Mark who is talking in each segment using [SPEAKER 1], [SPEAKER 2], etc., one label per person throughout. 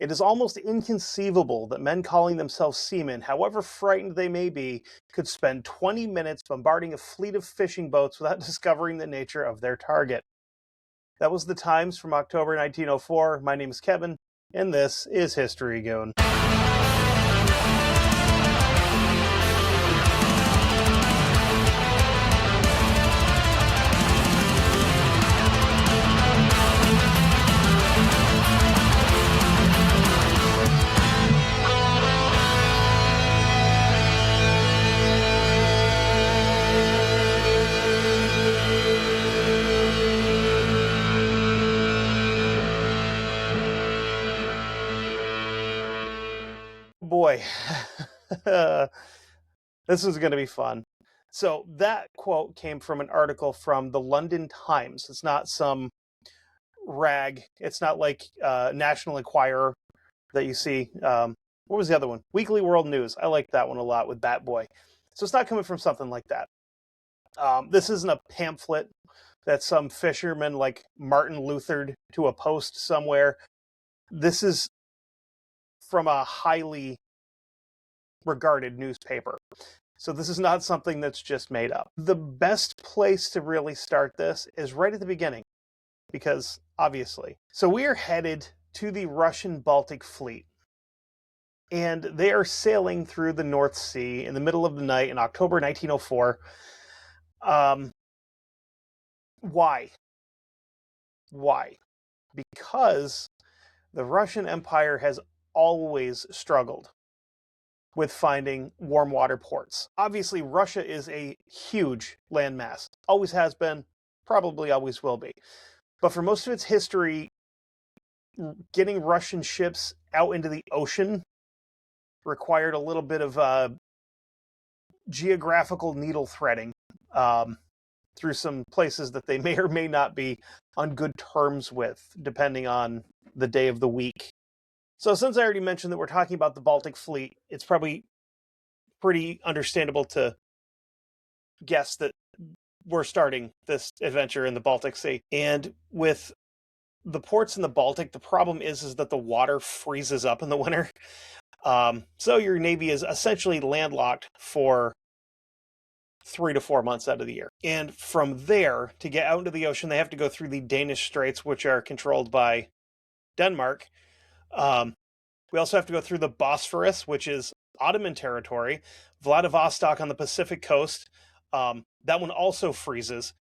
[SPEAKER 1] It is almost inconceivable that men calling themselves seamen, however frightened they may be, could spend 20 minutes bombarding a fleet of fishing boats without discovering the nature of their target. That was the Times from October 1904. My name is Kevin, and this is History Goon. Boy, this is going to be fun. So that quote came from an article from the London Times. It's not some rag. It's not like National Enquirer that you see. What was the other one? Weekly World News. I like that one a lot with Bat Boy. So it's not coming from something like that. This isn't a pamphlet that some fisherman like Martin Luthered to a post somewhere. This is from a highly regarded newspaper. So this is not something that's just made up. The best place to really start this is right at the beginning, because obviously. So we are headed to the Russian Baltic Fleet, and they are sailing through the North Sea in the middle of the night in October 1904. Why? Because the Russian Empire has always struggled with finding warm water ports. Obviously, Russia is a huge landmass. Always has been, probably always will be. But for most of its history, getting Russian ships out into the ocean required a little bit of geographical needle threading through some places that they may or may not be on good terms with, depending on the day of the week. So since I already mentioned that we're talking about the Baltic Fleet, it's probably pretty understandable to guess that we're starting this adventure in the Baltic Sea. And with the ports in the Baltic, the problem is that the water freezes up in the winter. So your Navy is essentially landlocked for 3 to 4 months out of the year. And from there, to get out into the ocean, they have to go through the Danish Straits, which are controlled by Denmark. We also have to go through the Bosphorus, which is Ottoman territory, Vladivostok on the Pacific coast. That one also freezes.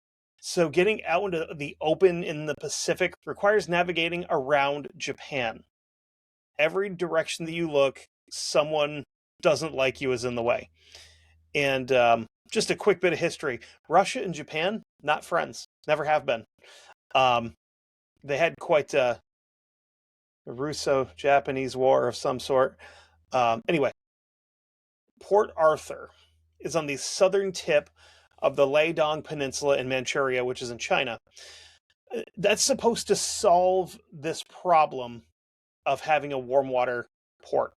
[SPEAKER 1] So getting out into the open in the Pacific requires navigating around Japan. Every direction that you look, someone doesn't like you is in the way. And just a quick bit of history. Russia and Japan, not friends. Never have been. They had quite a Russo-Japanese war of some sort. Anyway, Port Arthur is on the southern tip of the Liaodong Peninsula in Manchuria, which is in China. That's supposed to solve this problem of having a warm water port.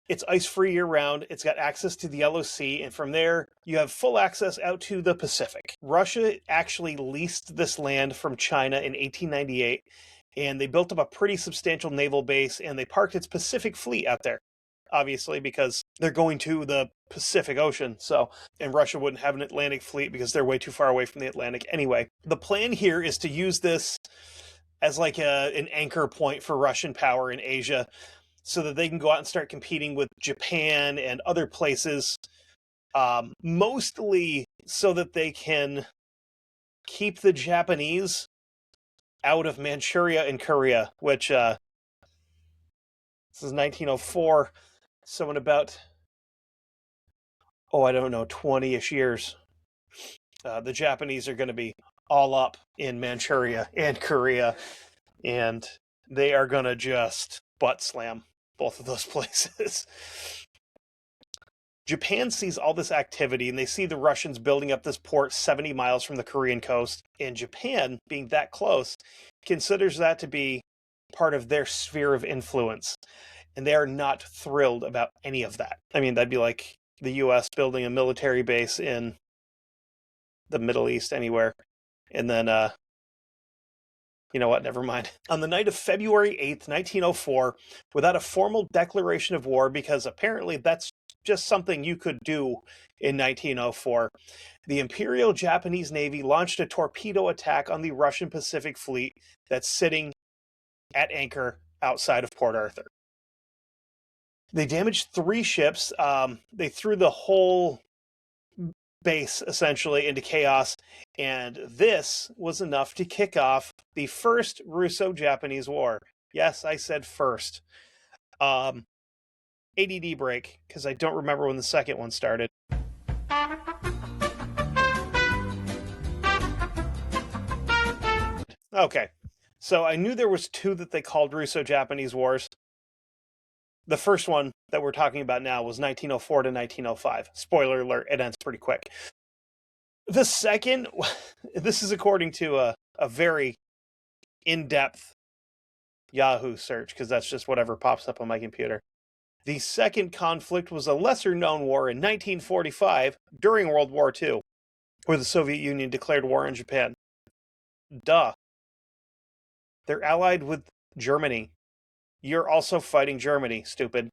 [SPEAKER 1] It's ice-free year-round, it's got access to the Yellow Sea, and from there, you have full access out to the Pacific. Russia actually leased this land from China in 1898, and they built up a pretty substantial naval base, and they parked its Pacific Fleet out there, obviously, because they're going to the Pacific Ocean, and Russia wouldn't have an Atlantic fleet because they're way too far away from the Atlantic anyway. The plan here is to use this as like an anchor point for Russian power in Asia, so that they can go out and start competing with Japan and other places, mostly so that they can keep the Japanese out of Manchuria and Korea, which this is 1904, so in about, 20-ish years, the Japanese are going to be all up in Manchuria and Korea, and they are going to just butt slam both of those places. Japan sees all this activity, and they see the Russians building up this port 70 miles from the Korean coast, and Japan, being that close, considers that to be part of their sphere of influence, and they are not thrilled about any of that. I mean, that'd be like the U.S. building a military base in the Middle East anywhere, and then You know what? Never mind. On the night of February 8th, 1904, without a formal declaration of war, because apparently that's just something you could do in 1904, the Imperial Japanese Navy launched a torpedo attack on the Russian Pacific Fleet that's sitting at anchor outside of Port Arthur. They damaged 3 ships. They threw the whole base essentially into chaos, and this was enough to kick off the first Russo-Japanese War. Yes, I said first. ADD break, because I don't remember when the second one started. Okay, so I knew there was 2 that they called Russo-Japanese Wars. The first one that we're talking about now was 1904 to 1905. Spoiler alert, it ends pretty quick. The second, this is according to a very in-depth Yahoo search, because that's just whatever pops up on my computer. The second conflict was a lesser-known war in 1945 during World War II, where the Soviet Union declared war on Japan. Duh. They're allied with Germany. You're also fighting Germany, stupid.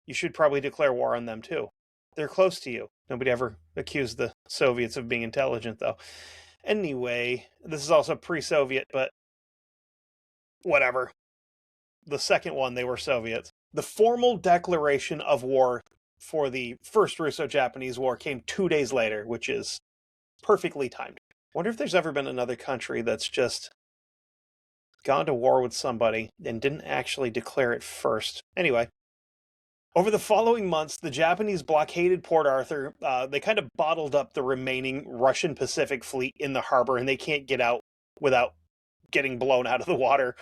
[SPEAKER 1] You should probably declare war on them, too. They're close to you. Nobody ever accused the Soviets of being intelligent, though. Anyway, this is also pre-Soviet, but whatever. The second one, they were Soviets. The formal declaration of war for the first Russo-Japanese War came 2 days later, which is perfectly timed. I wonder if there's ever been another country that's just gone to war with somebody and didn't actually declare it first. Anyway, over the following months, the Japanese blockaded Port Arthur. They kind of bottled up the remaining Russian Pacific Fleet in the harbor, and they can't get out without getting blown out of the water.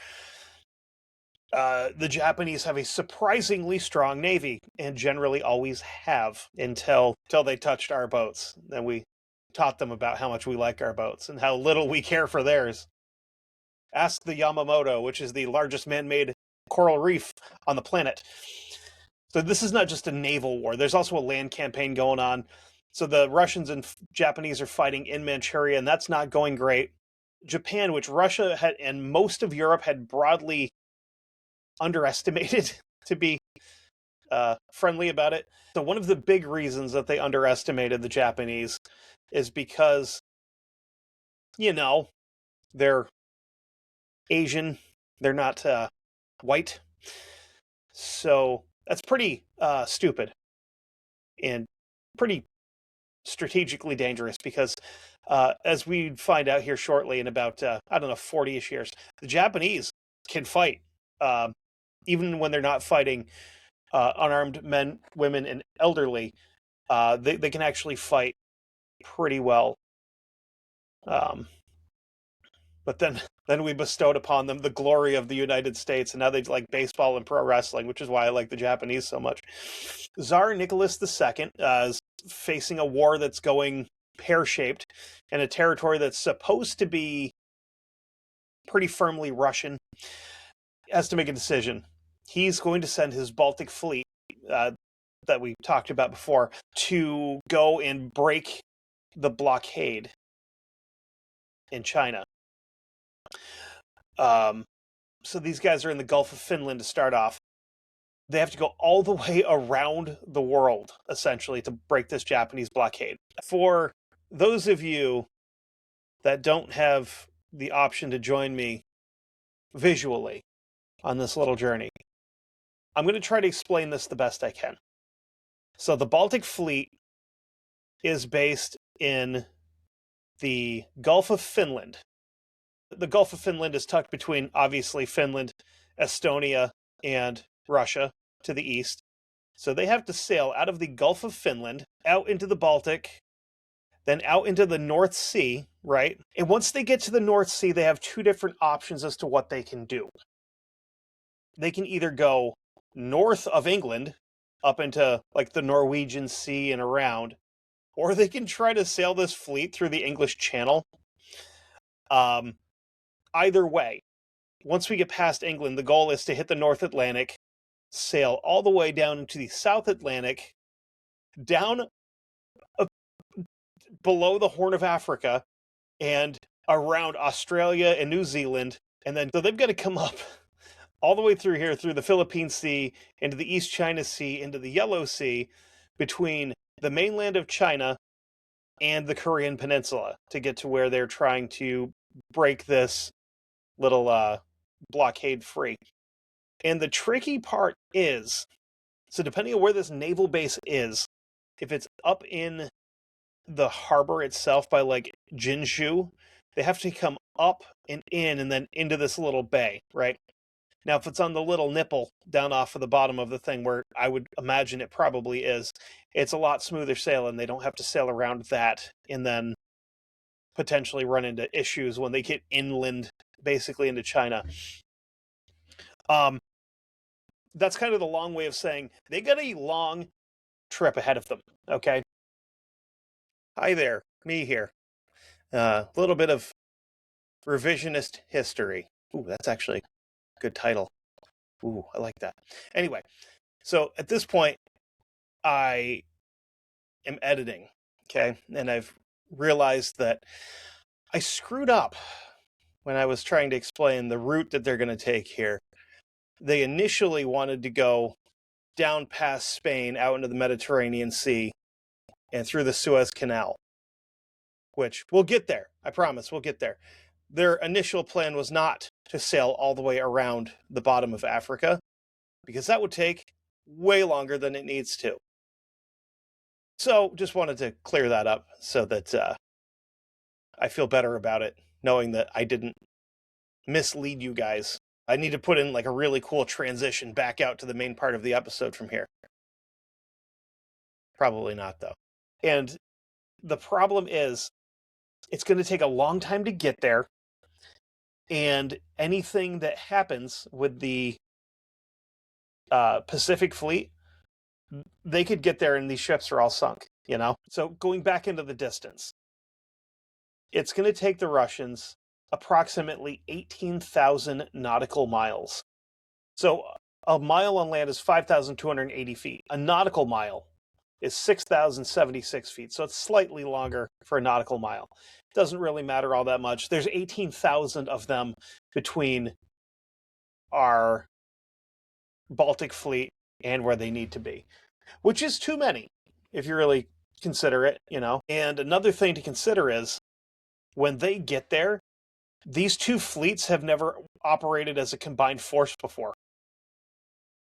[SPEAKER 1] The Japanese have a surprisingly strong navy, and generally always have, until they touched our boats. Then we taught them about how much we like our boats and how little we care for theirs. Ask the Yamamoto, which is the largest man-made coral reef on the planet. So this is not just a naval war. There's also a land campaign going on. So the Russians and Japanese are fighting in Manchuria, and that's not going great. Japan, which Russia had and most of Europe had broadly underestimated, to be friendly about it. So one of the big reasons that they underestimated the Japanese is because, they're Asian, they're not white. So that's pretty stupid and pretty strategically dangerous, because as we find out here shortly, in about, 40-ish years, the Japanese can fight, even when they're not fighting unarmed men, women, and elderly. They can actually fight pretty well. But then we bestowed upon them the glory of the United States, and now they like baseball and pro wrestling, which is why I like the Japanese so much. Tsar Nicholas II is facing a war that's going pear-shaped in a territory that's supposed to be pretty firmly Russian. Has to make a decision. He's going to send his Baltic Fleet, that we talked about before, to go and break the blockade in China. So these guys are in the Gulf of Finland to start off. They have to go all the way around the world, essentially, to break this Japanese blockade. For those of you that don't have the option to join me visually on this little journey, I'm going to try to explain this the best I can. So the Baltic Fleet is based in the Gulf of Finland. The Gulf of Finland is tucked between, obviously, Finland, Estonia, and Russia to the east. So they have to sail out of the Gulf of Finland, out into the Baltic, then out into the North Sea, right? And once they get to the North Sea, they have 2 different options as to what they can do. They can either go north of England, up into like the Norwegian Sea and around, or they can try to sail this fleet through the English Channel. Either way, once we get past England, the goal is to hit the North Atlantic, sail all the way down into the South Atlantic, down below the Horn of Africa, and around Australia and New Zealand, and then so they've got to come up all the way through here, through the Philippine Sea, into the East China Sea, into the Yellow Sea, between the mainland of China and the Korean Peninsula to get to where they're trying to break this little blockade free. And the tricky part is, so depending on where this naval base is, if it's up in the harbor itself by like Jinshu, they have to come up and in and then into this little bay, right? Now, if it's on the little nipple down off of the bottom of the thing, where I would imagine it probably is, it's a lot smoother sailing. They don't have to sail around that and then potentially run into issues when they get inland, basically into China. That's kind of the long way of saying they got a long trip ahead of them, okay? Hi there, me here. A little bit of revisionist history. Ooh, that's actually a good title. Ooh, I like that. Anyway, so at this point, I am editing, okay? And I've realized that I screwed up when I was trying to explain the route that they're going to take here. They initially wanted to go down past Spain, out into the Mediterranean Sea, and through the Suez Canal, which we'll get there. I promise we'll get there. Their initial plan was not to sail all the way around the bottom of Africa, because that would take way longer than it needs to. So just wanted to clear that up so that I feel better about it, knowing that I didn't mislead you guys. I need to put in like a really cool transition back out to the main part of the episode from here. Probably not, though. And the problem is, it's going to take a long time to get there, and anything that happens with the Pacific Fleet, they could get there and these ships are all sunk, you know? So going back into the distance, it's going to take the Russians approximately 18,000 nautical miles. So a mile on land is 5,280 feet. A nautical mile is 6,076 feet. So it's slightly longer for a nautical mile. Doesn't really matter all that much. There's 18,000 of them between our Baltic Fleet and where they need to be, which is too many if you really consider it, you know. And another thing to consider is when they get there, these two fleets have never operated as a combined force before.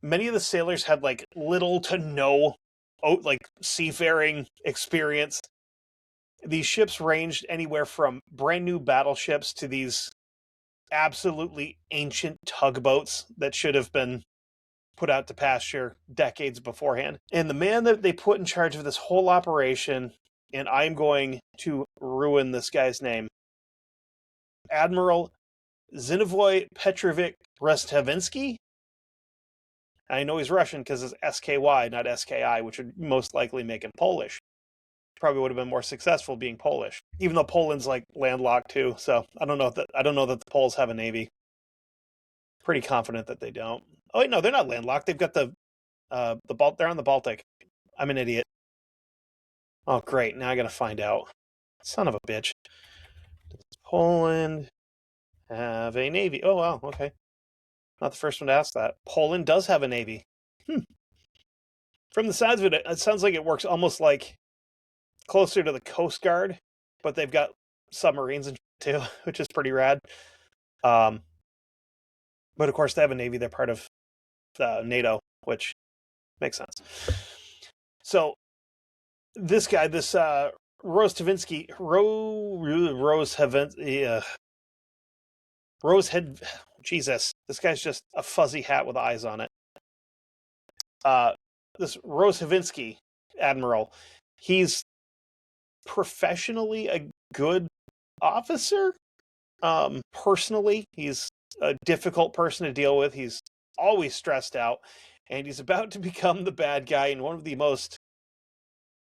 [SPEAKER 1] Many of the sailors had like little to no like seafaring experience. These ships ranged anywhere from brand new battleships to these absolutely ancient tugboats that should have been put out to pasture decades beforehand. And the man that they put in charge of this whole operation, and I'm going to ruin this guy's name, Admiral Zinovoy Petrovich Restavinsky. I know he's Russian because it's SKY, not SKI, which would most likely make him Polish. Probably would have been more successful being Polish, even though Poland's like landlocked too. So I don't know that the Poles have a navy. Pretty confident that they don't. Oh wait, no, they're not landlocked. They've got they're on the Baltic. I'm an idiot. Oh great, now I gotta find out. Son of a bitch. Does Poland have a navy? Oh wow, okay. Not the first one to ask that. Poland does have a navy. From the sides of it, it sounds like it works almost like closer to the Coast Guard, but they've got submarines and too, which is pretty rad. But of course, they have a navy. They're part of NATO, which makes sense. So this guy, this Rostavinsky, Rosehead, Jesus, this guy's just a fuzzy hat with eyes on it. This Rosehevinsky admiral, he's professionally a good officer. Personally, he's a difficult person to deal with. He's always stressed out, and he's about to become the bad guy in one of the most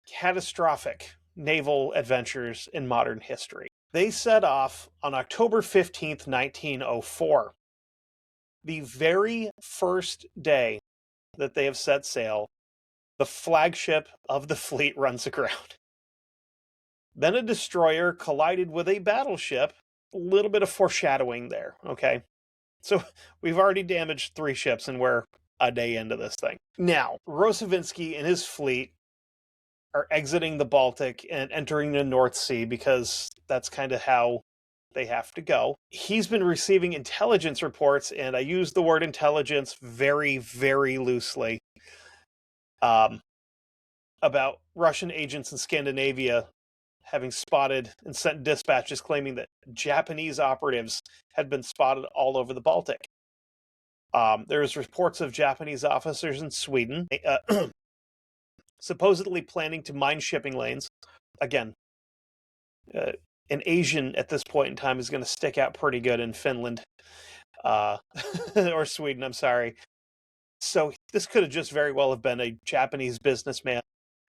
[SPEAKER 1] catastrophic naval adventures in modern history. They set off on October 15th, 1904. The very first day that they have set sail, the flagship of the fleet runs aground. Then a destroyer collided with a battleship a little bit of foreshadowing there, okay? So we've already damaged 3 ships, and we're a day into this thing. Now, Rosovinsky and his fleet are exiting the Baltic and entering the North Sea because that's kind of how they have to go. He's been receiving intelligence reports, and I use the word intelligence very, very loosely, about Russian agents in Scandinavia having spotted and sent dispatches claiming that Japanese operatives had been spotted all over the Baltic. There's reports of Japanese officers in Sweden supposedly planning to mine shipping lanes. Again, an Asian at this point in time is going to stick out pretty good in Finland. Or Sweden, I'm sorry. So this could have just very well have been a Japanese businessman.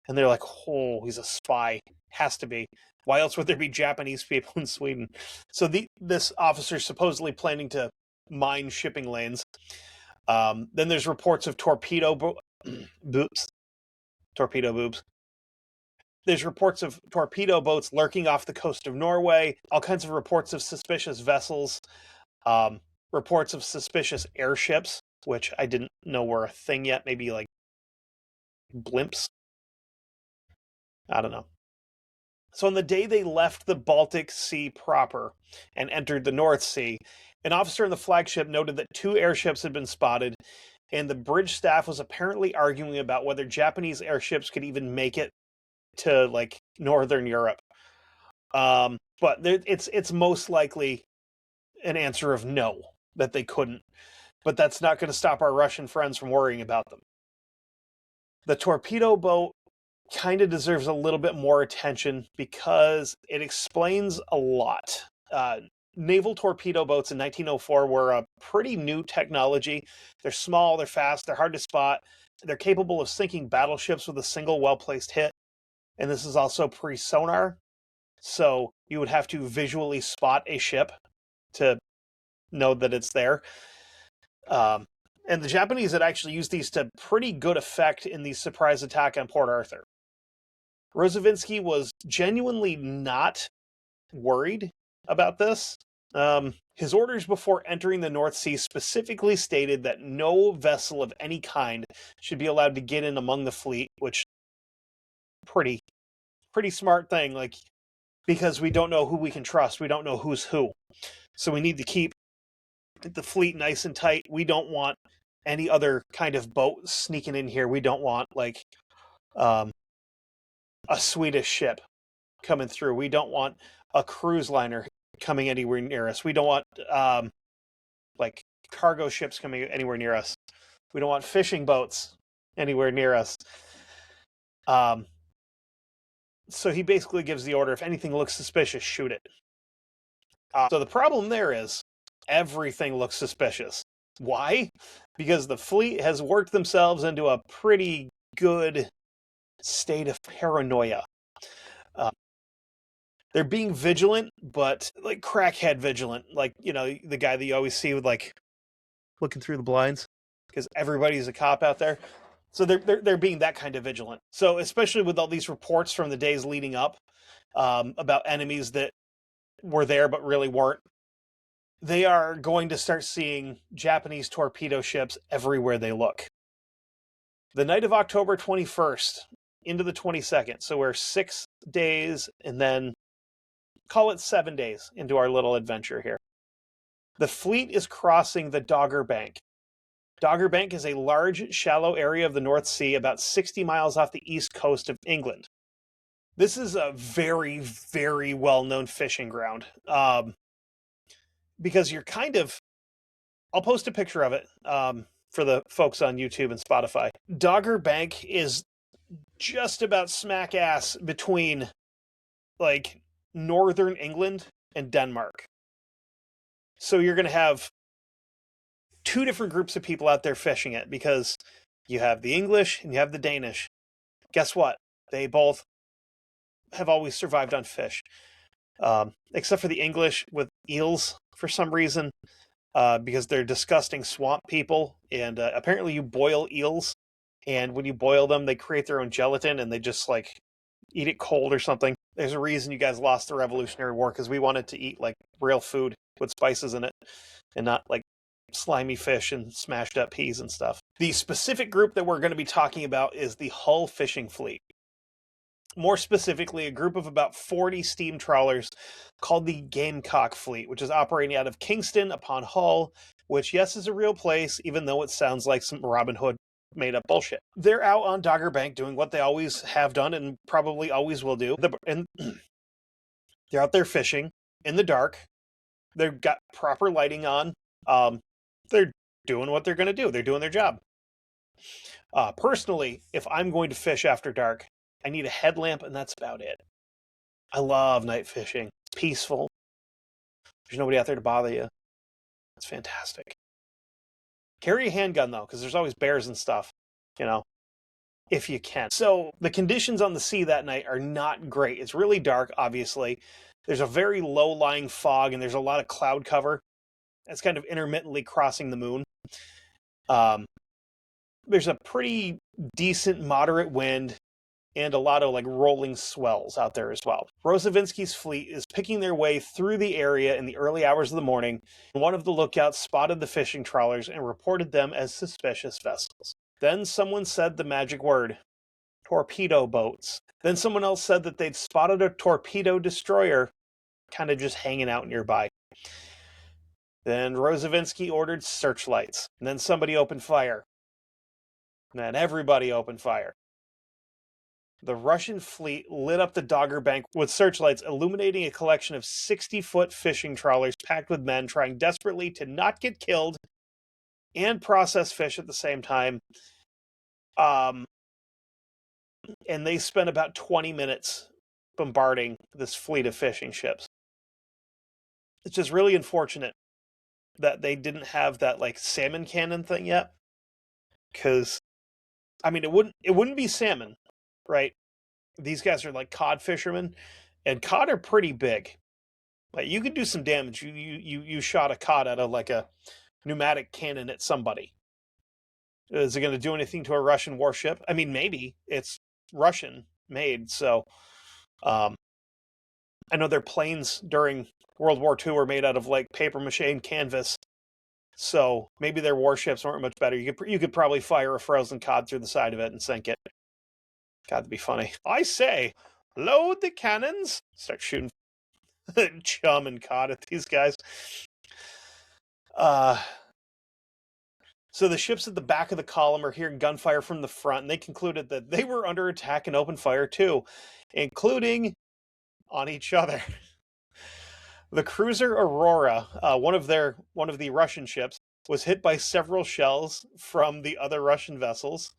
[SPEAKER 1] And they're like, oh, he's a spy. Has to be. Why else would there be Japanese people in Sweden? So this officer is supposedly planning to mine shipping lanes. Then there's reports of torpedo boobs. There's reports of torpedo boats lurking off the coast of Norway. All kinds of reports of suspicious vessels. Reports of suspicious airships, which I didn't know were a thing yet. Maybe like blimps. I don't know. So on the day they left the Baltic Sea proper and entered the North Sea, an officer in the flagship noted that 2 airships had been spotted, and the bridge staff was apparently arguing about whether Japanese airships could even make it to, like, Northern Europe. But it's most likely an answer of no, that they couldn't. But that's not going to stop our Russian friends from worrying about them. The torpedo boat kind of deserves a little bit more attention because it explains a lot. Naval torpedo boats in 1904 were a pretty new technology. They're small, they're fast, they're hard to spot. They're capable of sinking battleships with a single well-placed hit. And this is also pre-sonar. So you would have to visually spot a ship to know that it's there. And the Japanese had actually used these to pretty good effect in the surprise attack on Port Arthur. Rosovinsky was genuinely not worried about this. His orders before entering the North Sea specifically stated that no vessel of any kind should be allowed to get in among the fleet, which pretty smart thing, like, because we don't know who we can trust. We don't know who's who. So we need to keep the fleet nice and tight. We don't want any other kind of boat sneaking in here. We don't want, like, a Swedish ship coming through. We don't want a cruise liner coming anywhere near us. We don't want like cargo ships coming anywhere near us. We don't want fishing boats anywhere near us. So he basically gives the order, if anything looks suspicious, shoot it. So the problem there is everything looks suspicious. Why? Because the fleet has worked themselves into a pretty good state of paranoia. They're being vigilant, but like crackhead vigilant. Like, you know, the guy that you always see with, like, looking through the blinds because everybody's a cop out there. So they're being that kind of vigilant. So especially with all these reports from the days leading up about enemies that were there but really weren't, they are going to start seeing Japanese torpedo ships everywhere they look. The night of October 21st into the 22nd, so we're 6 days and then call it 7 days into our little adventure here. The fleet is crossing the Dogger Bank. Dogger Bank is a large, shallow area of the North Sea about 60 miles off the east coast of England. This is a very, very well-known fishing ground. Because you're kind of... I'll post a picture of it for the folks on YouTube and Spotify. Dogger Bank is just about smack ass between, like, northern England and Denmark. So you're going to have 2 different groups of people out there fishing it, because you have the English and you have the Danish. Guess what? They both have always survived on fish. Except for the English with eels for some reason, because they're disgusting swamp people, and apparently you boil eels, and when you boil them, they create their own gelatin, and they just, like, eat it cold or something. There's a reason you guys lost the Revolutionary War, because we wanted to eat like real food with spices in it and not like slimy fish and smashed up peas and stuff. The specific group that we're going to be talking about is the Hull Fishing Fleet. More specifically, a group of about 40 steam trawlers called the Gamecock Fleet, which is operating out of Kingston upon Hull, which, yes, is a real place, even though it sounds like some Robin Hood made up bullshit. They're out on Dogger Bank doing what they always have done and probably always will do. And they're out there fishing in the dark. They've got proper lighting on. They're doing what they're going to do. They're doing their job. Personally, if I'm going to fish after dark, I need a headlamp, and that's about it. I love night fishing. It's peaceful. There's nobody out there to bother you. It's fantastic. Carry a handgun, though, because there's always bears and stuff, you know, if you can. So the conditions on the sea that night are not great. It's really dark, obviously. There's a very low-lying fog, and there's a lot of cloud cover. It's kind of intermittently crossing the moon. There's a pretty decent, moderate wind, and a lot of like rolling swells out there as well. Rosovinsky's fleet is picking their way through the area in the early hours of the morning. One of the lookouts spotted the fishing trawlers and reported them as suspicious vessels. Then someone said the magic word, torpedo boats. Then someone else said that they'd spotted a torpedo destroyer kind of just hanging out nearby. Then Rosovinsky ordered searchlights. And then somebody opened fire. And then everybody opened fire. The Russian fleet lit up the Dogger Bank with searchlights, illuminating a collection of 60-foot fishing trawlers packed with men trying desperately to not get killed and process fish at the same time. And they spent about 20 minutes bombarding this fleet of fishing ships. It's just really unfortunate that they didn't have that like salmon cannon thing yet. Because, I mean, it wouldn't be salmon. Right? These guys are like cod fishermen, and cod are pretty big. Like you could do some damage. You shot a cod out of like a pneumatic cannon at somebody. Is it going to do anything to a Russian warship? I mean, maybe. It's Russian made, so I know their planes during World War II were made out of like paper mache and canvas. So maybe their warships weren't much better. You could probably fire a frozen cod through the side of it and sink it. God, that'd be funny. I say, load the cannons. Start shooting chum and cod at these guys. So the ships at the back of the column are hearing gunfire from the front, and they concluded that they were under attack and opened fire too, including on each other. The cruiser Aurora, one of the Russian ships, was hit by several shells from the other Russian vessels.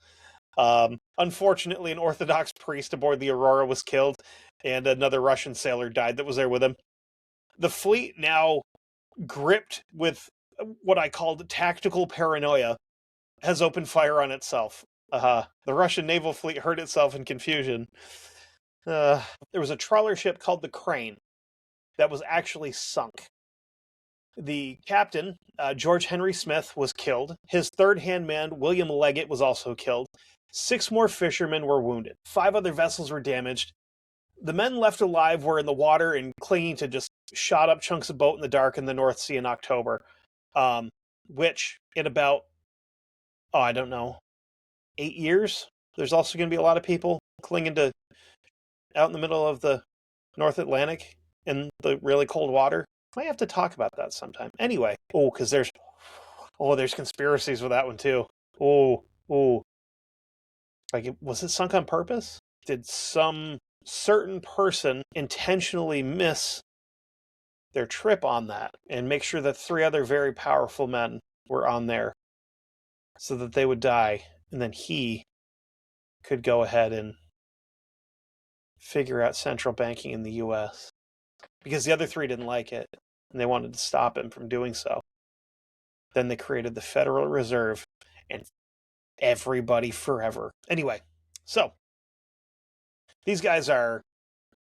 [SPEAKER 1] Unfortunately, an Orthodox priest aboard the Aurora was killed, and another Russian sailor died that was there with him. The fleet, now gripped with what I called tactical paranoia, has opened fire on itself. The Russian naval fleet hurt itself in confusion. There was a trawler ship called the Crane that was actually sunk. The captain, George Henry Smith, was killed. His third-hand man, William Leggett, was also killed. 6 more fishermen were wounded. 5 other vessels were damaged. The men left alive were in the water and clinging to just shot-up chunks of boat in the dark in the North Sea in October, which in about, 8 years, there's also going to be a lot of people clinging to out in the middle of the North Atlantic in the really cold water. Might have to talk about that sometime. Anyway, because there's conspiracies with that one too. Like, was it sunk on purpose? Did some certain person intentionally miss their trip on that and make sure that 3 other very powerful men were on there so that they would die, and then he could go ahead and figure out central banking in the U.S. because the other 3 didn't like it, and they wanted to stop him from doing so. Then they created the Federal Reserve, and everybody forever. Anyway, so these guys are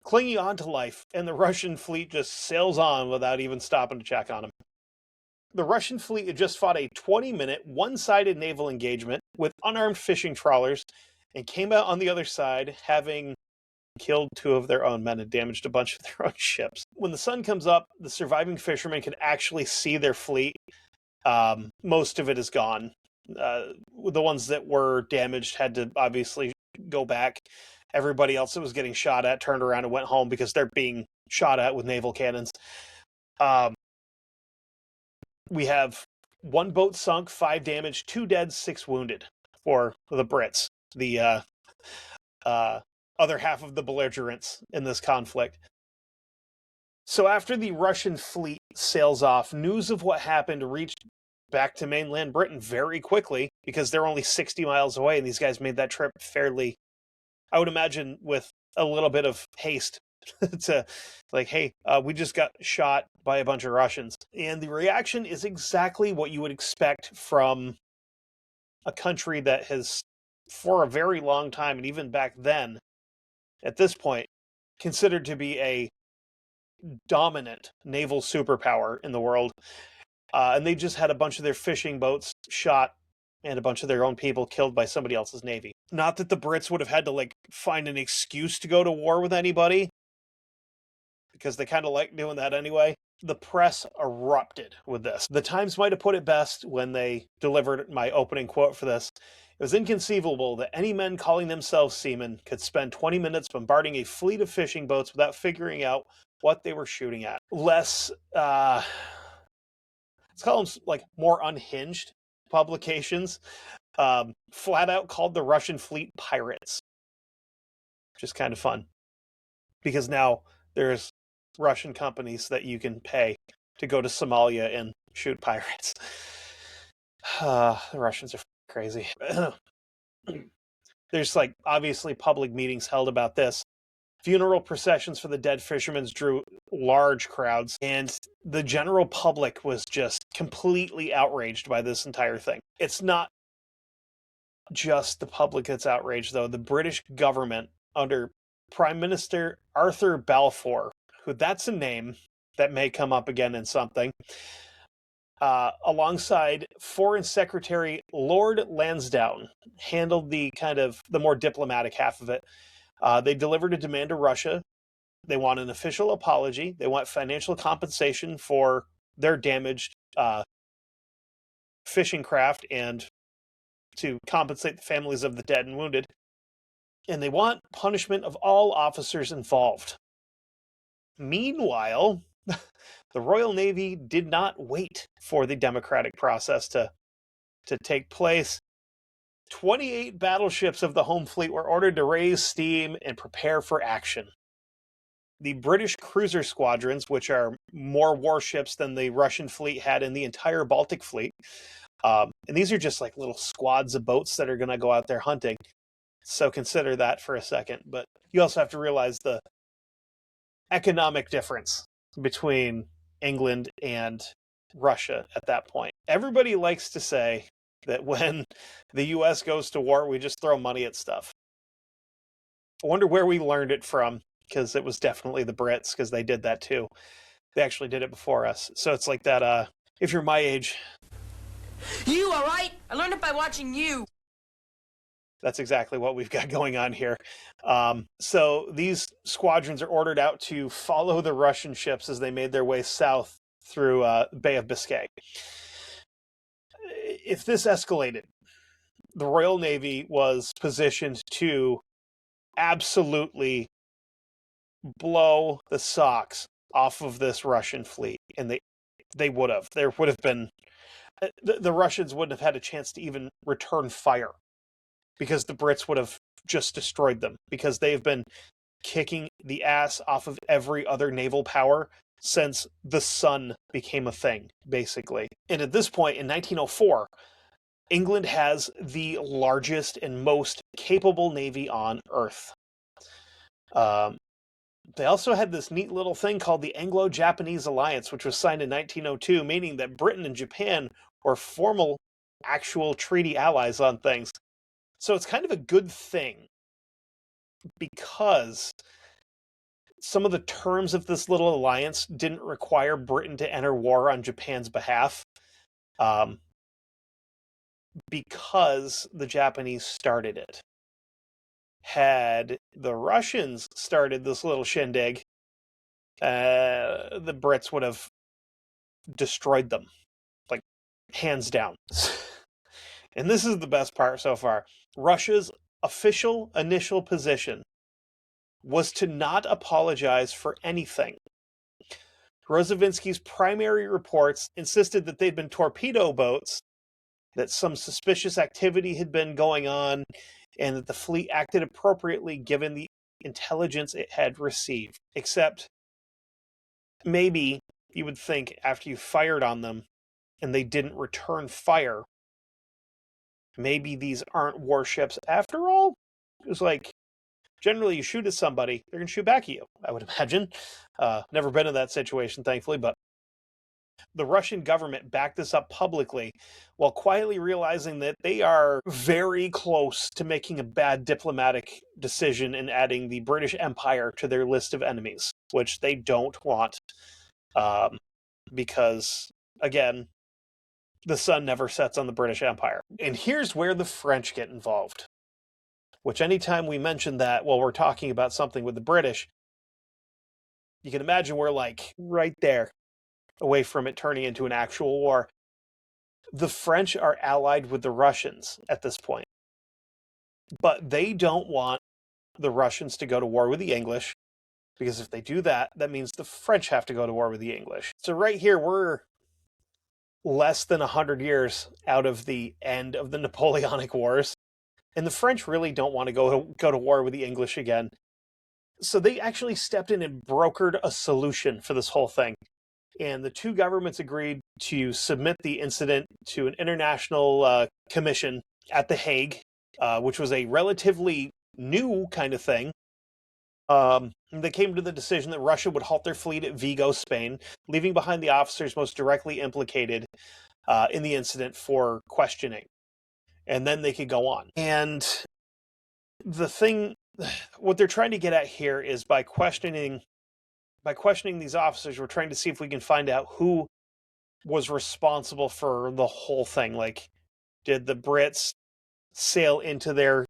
[SPEAKER 1] clinging on to life, and the Russian fleet just sails on without even stopping to check on them. The Russian fleet had just fought a 20-minute, one-sided naval engagement with unarmed fishing trawlers and came out on the other side having killed 2 of their own men and damaged a bunch of their own ships. When the sun comes up, the surviving fishermen can actually see their fleet. Most of it is gone. The ones that were damaged had to obviously go back. Everybody else that was getting shot at turned around and went home because they're being shot at with naval cannons. We have 1 boat sunk, 5 damaged, 2 dead, 6 wounded for the Brits, the other half of the belligerents in this conflict. So after the Russian fleet sails off, news of what happened reached back to mainland Britain very quickly because they're only 60 miles away, and these guys made that trip fairly, I would imagine, with a little bit of haste to like, hey, we just got shot by a bunch of Russians. And the reaction is exactly what you would expect from a country that has, for a very long time, and even back then, at this point, considered to be a dominant naval superpower in the world. And they just had a bunch of their fishing boats shot and a bunch of their own people killed by somebody else's navy. Not that the Brits would have had to like find an excuse to go to war with anybody, because they kind of like doing that anyway. The press erupted with this. The Times might have put it best when they delivered my opening quote for this. It was inconceivable that any men calling themselves seamen could spend 20 minutes bombarding a fleet of fishing boats without figuring out what they were shooting at. Let's call them like more unhinged publications, flat out called the Russian fleet pirates. Which is kind of fun, because now there's Russian companies that you can pay to go to Somalia and shoot pirates. The Russians are crazy. There's like obviously public meetings held about this. Funeral processions for the dead fishermen drew large crowds, and the general public was just completely outraged by this entire thing. It's not just the public that's outraged, though. The British government, under Prime Minister Arthur Balfour, who, that's a name that may come up again in something, alongside Foreign Secretary Lord Lansdowne, handled the more diplomatic half of it. They delivered a demand to Russia. They want an official apology. They want financial compensation for their damaged fishing craft and to compensate the families of the dead and wounded. And they want punishment of all officers involved. Meanwhile, the Royal Navy did not wait for the democratic process to take place. 28 battleships of the home fleet were ordered to raise steam and prepare for action. The British cruiser squadrons, which are more warships than the Russian fleet had in the entire Baltic Fleet, and these are just like little squads of boats that are going to go out there hunting. So consider that for a second. But you also have to realize the economic difference between England and Russia at that point. Everybody likes to say that when the US goes to war, we just throw money at stuff. I wonder where we learned it from, because it was definitely the Brits, because they did that too. They actually did it before us. So it's like that, if you're my age.
[SPEAKER 2] You, all right? I learned it by watching you.
[SPEAKER 1] That's exactly what we've got going on here. So these squadrons are ordered out to follow the Russian ships as they made their way south through Bay of Biscay. If this escalated, the Royal Navy was positioned to absolutely blow the socks off of this Russian fleet, and they would have. There would have been the Russians wouldn't have had a chance to even return fire, because the Brits would have just destroyed them, because they've been kicking the ass off of every other naval power since the sun became a thing, basically. And at this point, in 1904, England has the largest and most capable navy on Earth. They also had this neat little thing called the Anglo-Japanese Alliance, which was signed in 1902, meaning that Britain and Japan were formal, actual treaty allies on things. So it's kind of a good thing, because some of the terms of this little alliance didn't require Britain to enter war on Japan's behalf, because the Japanese started it. Had the Russians started this little shindig, the Brits would have destroyed them, like, hands down. And this is the best part so far. Russia's official initial position was to not apologize for anything. Rozhetsky's primary reports insisted that they'd been torpedo boats, that some suspicious activity had been going on, and that the fleet acted appropriately given the intelligence it had received. Except, maybe you would think after you fired on them and they didn't return fire, maybe these aren't warships after all? It was like, generally you shoot at somebody, they're going to shoot back at you, I would imagine. Never been in that situation, thankfully, but the Russian government backed this up publicly while quietly realizing that they are very close to making a bad diplomatic decision and adding the British Empire to their list of enemies, which they don't want, because, again, the sun never sets on the British Empire. And here's where the French get involved, which anytime we mention that while we're talking about something with the British, you can imagine we're like right there, away from it turning into an actual war. The French are allied with the Russians at this point, but they don't want the Russians to go to war with the English, because if they do that, that means the French have to go to war with the English. So right here, we're less than 100 years out of the end of the Napoleonic Wars, and the French really don't want to go to war with the English again. So they actually stepped in and brokered a solution for this whole thing. And the two governments agreed to submit the incident to an international commission at The Hague, which was a relatively new kind of thing. They came to the decision that Russia would halt their fleet at Vigo, Spain, leaving behind the officers most directly implicated in the incident for questioning. And then they could go on. And the thing, what they're trying to get at here is by questioning these officers, we're trying to see if we can find out who was responsible for the whole thing. Like, did the Brits sail into their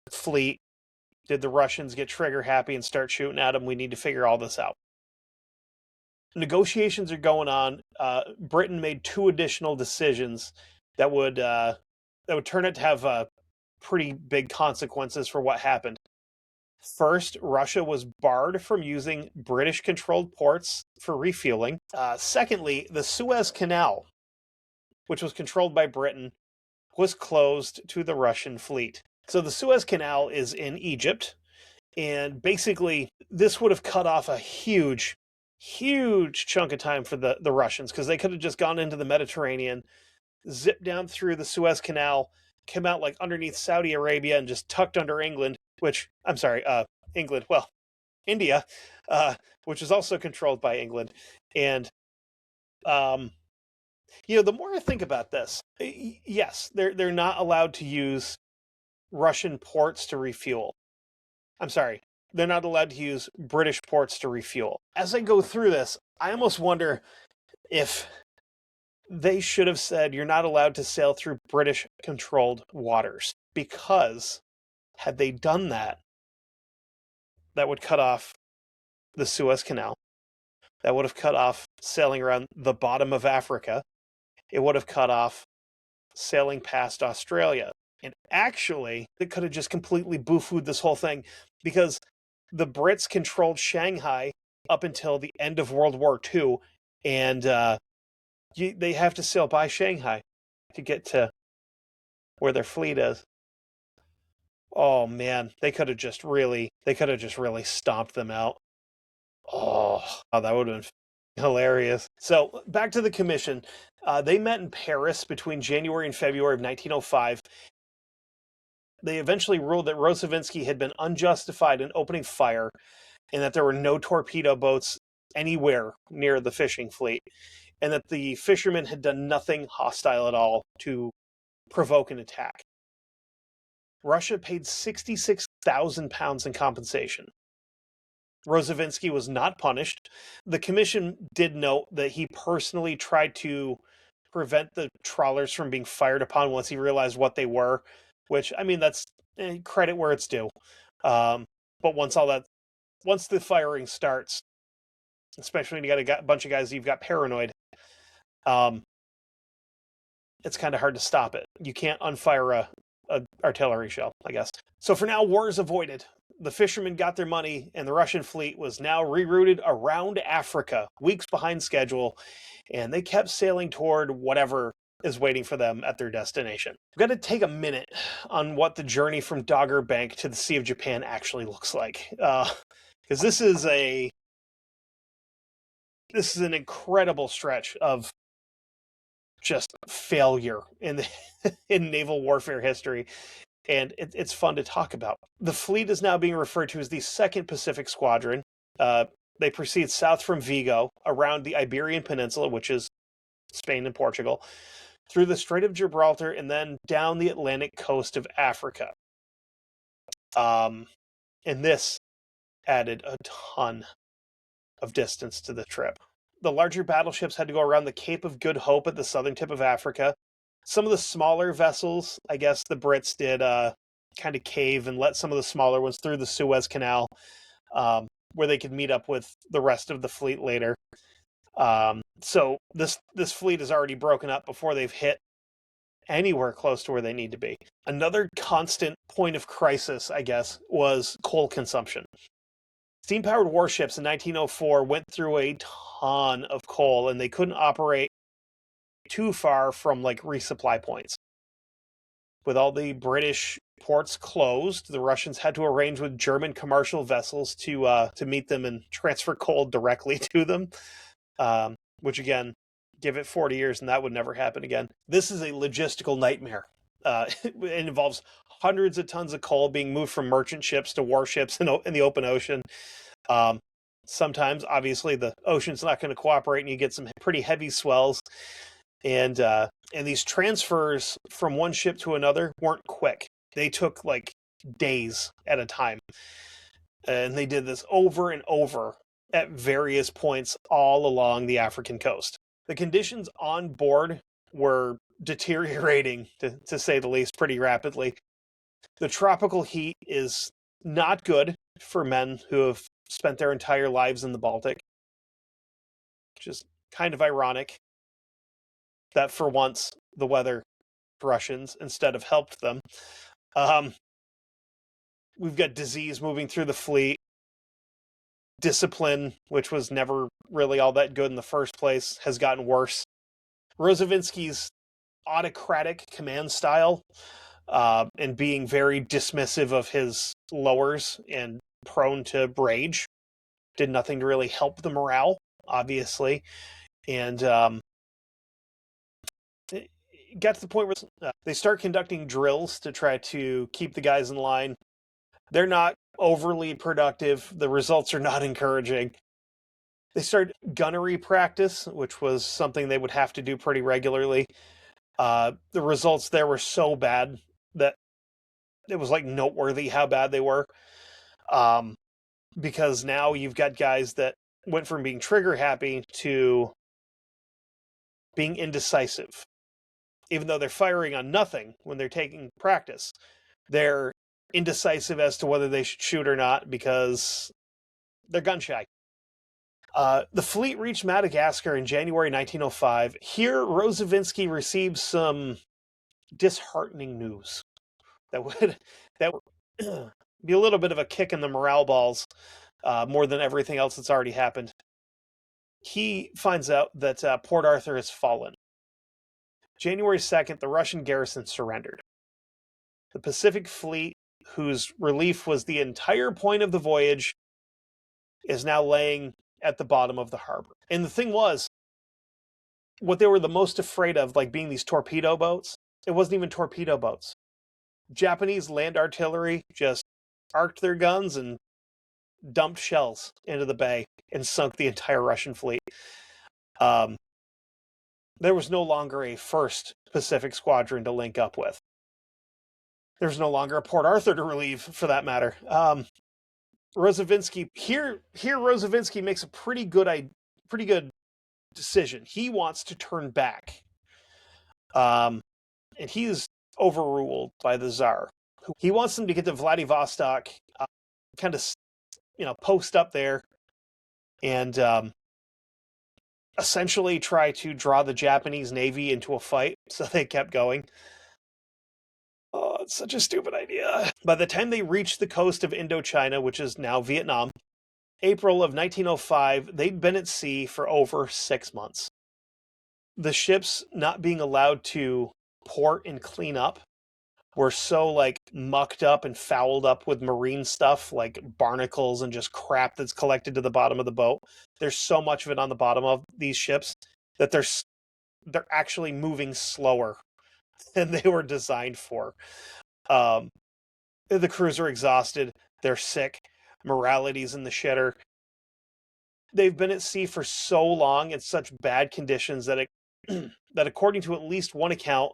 [SPEAKER 1] fleet? Did the Russians get trigger happy and start shooting at them? We need to figure all this out. Negotiations are going on. Britain made 2 additional decisions that would turn out to have pretty big consequences for what happened. First, Russia was barred from using British-controlled ports for refueling. Secondly, the Suez Canal, which was controlled by Britain, was closed to the Russian fleet. So the Suez Canal is in Egypt, and basically this would have cut off a huge chunk of time for the Russians, because they could have just gone into the Mediterranean, zipped down through the Suez Canal, come out like underneath Saudi Arabia and just tucked under England, India, which is also controlled by England. And, the more I think about this, yes, they're not allowed to use Russian ports to refuel. They're not allowed to use British ports to refuel. As I go through this, I almost wonder if they should have said you're not allowed to sail through British-controlled waters, because had they done that, that would cut off the Suez Canal. That would have cut off sailing around the bottom of Africa. It would have cut off sailing past Australia. And actually, it could have just completely boo-fooed this whole thing, because the Brits controlled Shanghai up until the end of World War II, and they have to sail by Shanghai to get to where their fleet is. Oh man, they could have just really stomped them out. Oh, that would have been hilarious. So back to the commission. They met in Paris between January and February of 1905. They eventually ruled that Rozhetsky had been unjustified in opening fire, and that there were no torpedo boats anywhere near the fishing fleet, and that the fishermen had done nothing hostile at all to provoke an attack. Russia paid £66,000 in compensation. Rozhetsky was not punished. The commission did note that he personally tried to prevent the trawlers from being fired upon once he realized what they were, which, I mean, that's credit where it's due. But once the firing starts, especially when you got a bunch of guys you've got paranoid, it's kind of hard to stop it. You can't unfire a artillery shell, I guess. So for now, war is avoided. The fishermen got their money, and the Russian fleet was now rerouted around Africa, weeks behind schedule, and they kept sailing toward whatever is waiting for them at their destination. We've got to take a minute on what the journey from Dogger Bank to the Sea of Japan actually looks like, because this is an incredible stretch of just failure in naval warfare history, and it's fun to talk about. The fleet is now being referred to as the Second Pacific Squadron. They proceed south from Vigo, around the Iberian Peninsula, which is Spain and Portugal, through the Strait of Gibraltar, and then down the Atlantic coast of Africa. And this added a ton of distance to the trip. The larger battleships had to go around the Cape of Good Hope at the southern tip of Africa. Some of the smaller vessels, I guess the Brits did kind of cave and let some of the smaller ones through the Suez Canal, where they could meet up with the rest of the fleet later. So this fleet is already broken up before they've hit anywhere close to where they need to be. Another constant point of crisis, I guess, was coal consumption. Steam-powered warships in 1904 went through a ton of coal, and they couldn't operate too far from resupply points. With all the British ports closed, the Russians had to arrange with German commercial vessels to meet them and transfer coal directly to them, which again, give it 40 years and that would never happen again. This is a logistical nightmare. It involves hundreds of tons of coal being moved from merchant ships to warships in the open ocean. Sometimes, obviously, the ocean's not going to cooperate and you get some pretty heavy swells. And these transfers from one ship to another weren't quick. They took days at a time. And they did this over and over at various points all along the African coast. The conditions on board were deteriorating, to say the least, pretty rapidly. The tropical heat is not good for men who have spent their entire lives in the Baltic, which is kind of ironic that for once the weather Russians instead of helped them. We've got disease moving through the fleet. Discipline, which was never really all that good in the first place, has gotten worse. Rozovinsky's autocratic command style and being very dismissive of his lowers and prone to rage did nothing to really help the morale, obviously. And it got to the point where they start conducting drills to try to keep the guys in line. They're not overly productive. The results are not encouraging. They started gunnery practice, which was something they would have to do pretty regularly. The results there were so bad that it was noteworthy how bad they were. Because now you've got guys that went from being trigger happy to being indecisive. Even though they're firing on nothing when they're taking practice, they're indecisive as to whether they should shoot or not because they're gun shy. The fleet reached Madagascar in January 1905. Here, Rozovinsky received some disheartening news that would be a little bit of a kick in the morale balls, more than everything else that's already happened. He finds out that Port Arthur has fallen. January 2nd, the Russian garrison surrendered. The Pacific Fleet, whose relief was the entire point of the voyage, is now laying at the bottom of the harbor. And the thing was, what they were the most afraid of, being these torpedo boats, it wasn't even torpedo boats. Japanese land artillery just arced their guns and dumped shells into the bay and sunk the entire Russian fleet. There was no longer a first Pacific Squadron to link up with. There's no longer a Port Arthur to relieve, for that matter. Rozovinsky Rozovinsky makes a pretty good decision. He wants to turn back, and he's overruled by the Tsar. He wants them to get to Vladivostok, kind of, post up there and essentially try to draw the Japanese Navy into a fight. So they kept going. Oh, it's such a stupid idea. By the time they reached the coast of Indochina, which is now Vietnam, April of 1905, they'd been at sea for over 6 months. The ships not being allowed to port and clean up were so mucked up and fouled up with marine stuff like barnacles and just crap that's collected to the bottom of the boat. There's so much of it on the bottom of these ships that they're actually moving slower than they were designed for. The crews are exhausted. They're sick. Morality's in the shitter. They've been at sea for so long in such bad conditions that that according to at least one account,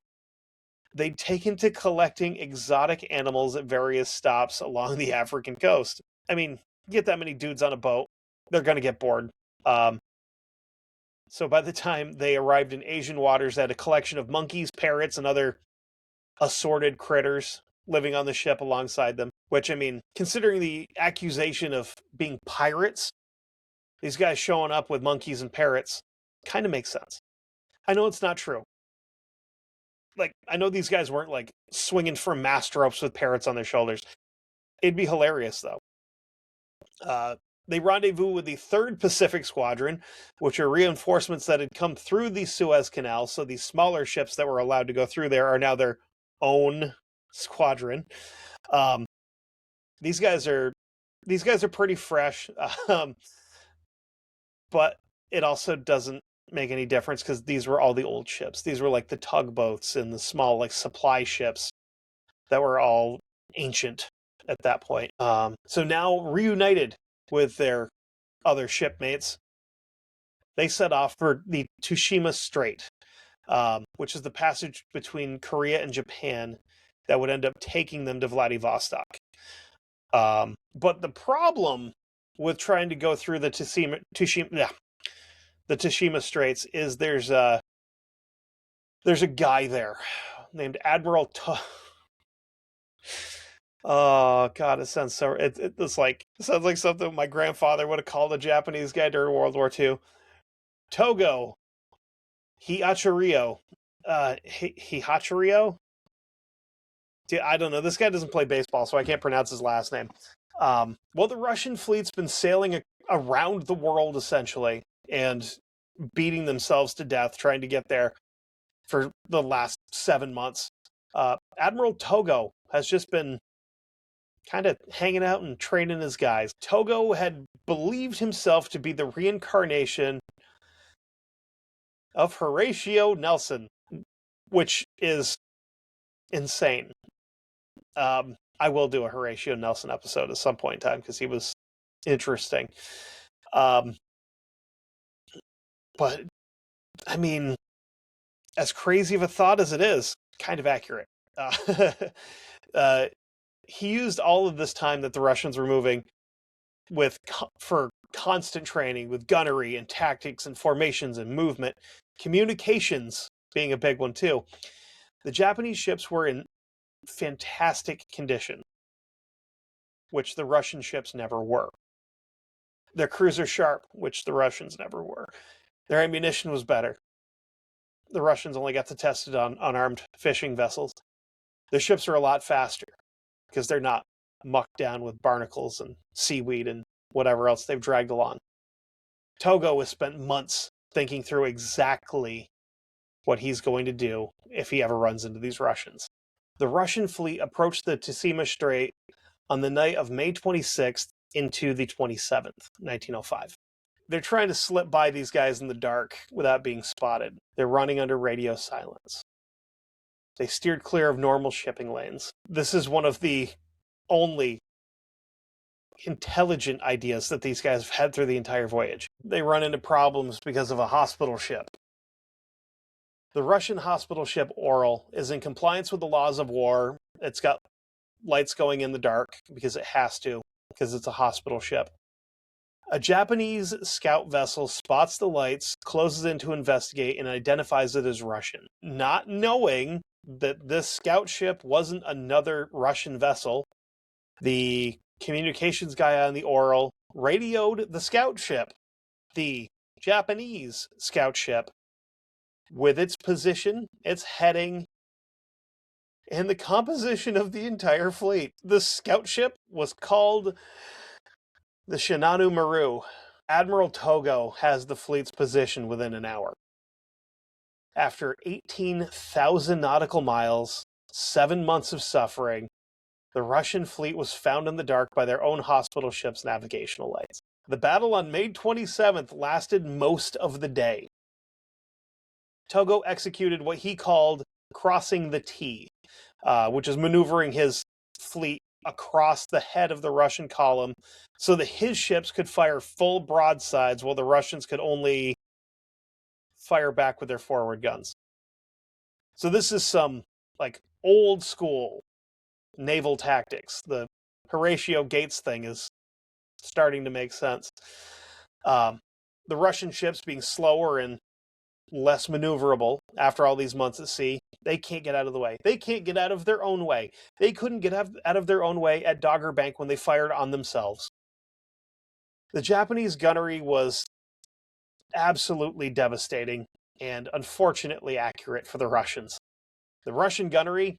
[SPEAKER 1] they'd taken to collecting exotic animals at various stops along the African coast. I mean, get that many dudes on a boat, they're going to get bored. So by the time they arrived in Asian waters, they had a collection of monkeys, parrots, and other assorted critters living on the ship alongside them. Which, I mean, considering the accusation of being pirates, these guys showing up with monkeys and parrots kind of makes sense. I know it's not true. I know these guys weren't swinging from mast ropes with parrots on their shoulders. It'd be hilarious, though. They rendezvous with the 3rd Pacific Squadron, which are reinforcements that had come through the Suez Canal. So these smaller ships that were allowed to go through there are now their own squadron. These guys are pretty fresh, but it also doesn't make any difference because these were all the old ships. These were the tugboats and the small supply ships that were all ancient at that point. So now reunited with their other shipmates, they set off for the Tsushima Strait, which is the passage between Korea and Japan that would end up taking them to Vladivostok. But the problem with trying to go through the Tsushima Straits is there's a guy there named Admiral Oh God, it sounds so. It sounds like something my grandfather would have called a Japanese guy during World War II. Togo Hiachirio, Hihachirio. I don't know. This guy doesn't play baseball, so I can't pronounce his last name. Well, the Russian fleet's been sailing around the world essentially and beating themselves to death trying to get there for the last 7 months. Admiral Togo has just been kind of hanging out and training his guys. Togo had believed himself to be the reincarnation of Horatio Nelson, which is insane. I will do a Horatio Nelson episode at some point in time because he was interesting. But, I mean, as crazy of a thought as it is, kind of accurate. He used all of this time that the Russians were moving for constant training with gunnery and tactics and formations and movement, communications being a big one too. The Japanese ships were in fantastic condition, which the Russian ships never were. Their crews are sharp, which the Russians never were. Their ammunition was better. The Russians only got to test it on unarmed fishing vessels. Their ships are a lot faster because they're not mucked down with barnacles and seaweed and whatever else they've dragged along. Togo has spent months thinking through exactly what he's going to do if he ever runs into these Russians. The Russian fleet approached the Tsushima Strait on the night of May 26th into the 27th, 1905. They're trying to slip by these guys in the dark without being spotted. They're running under radio silence. They steered clear of normal shipping lanes. This is one of the only intelligent ideas that these guys have had through the entire voyage. They run into problems because of a hospital ship. The Russian hospital ship Oral is in compliance with the laws of war. It's got lights going in the dark because it has to, because it's a hospital ship. A Japanese scout vessel spots the lights, closes in to investigate, and identifies it as Russian. Not knowing that this scout ship wasn't another Russian vessel. The communications guy on the Oral radioed the scout ship, the Japanese scout ship, with its position, its heading, and the composition of the entire fleet. The scout ship was called the Shinano Maru. Admiral Togo has the fleet's position within an hour. After 18,000 nautical miles, 7 months of suffering, the Russian fleet was found in the dark by their own hospital ship's navigational lights. The battle on May 27th lasted most of the day. Togo executed what he called crossing the T, which is maneuvering his fleet across the head of the Russian column so that his ships could fire full broadsides while the Russians could only fire back with their forward guns. So this is some like old school naval tactics. The Horatio Gates thing is starting to make sense. The Russian ships being slower and less maneuverable after all these months at sea, they can't get out of the way. They can't get out of their own way. They couldn't get out of their own way at Dogger Bank when they fired on themselves. The Japanese gunnery was absolutely devastating and unfortunately accurate for the Russians. The Russian gunnery,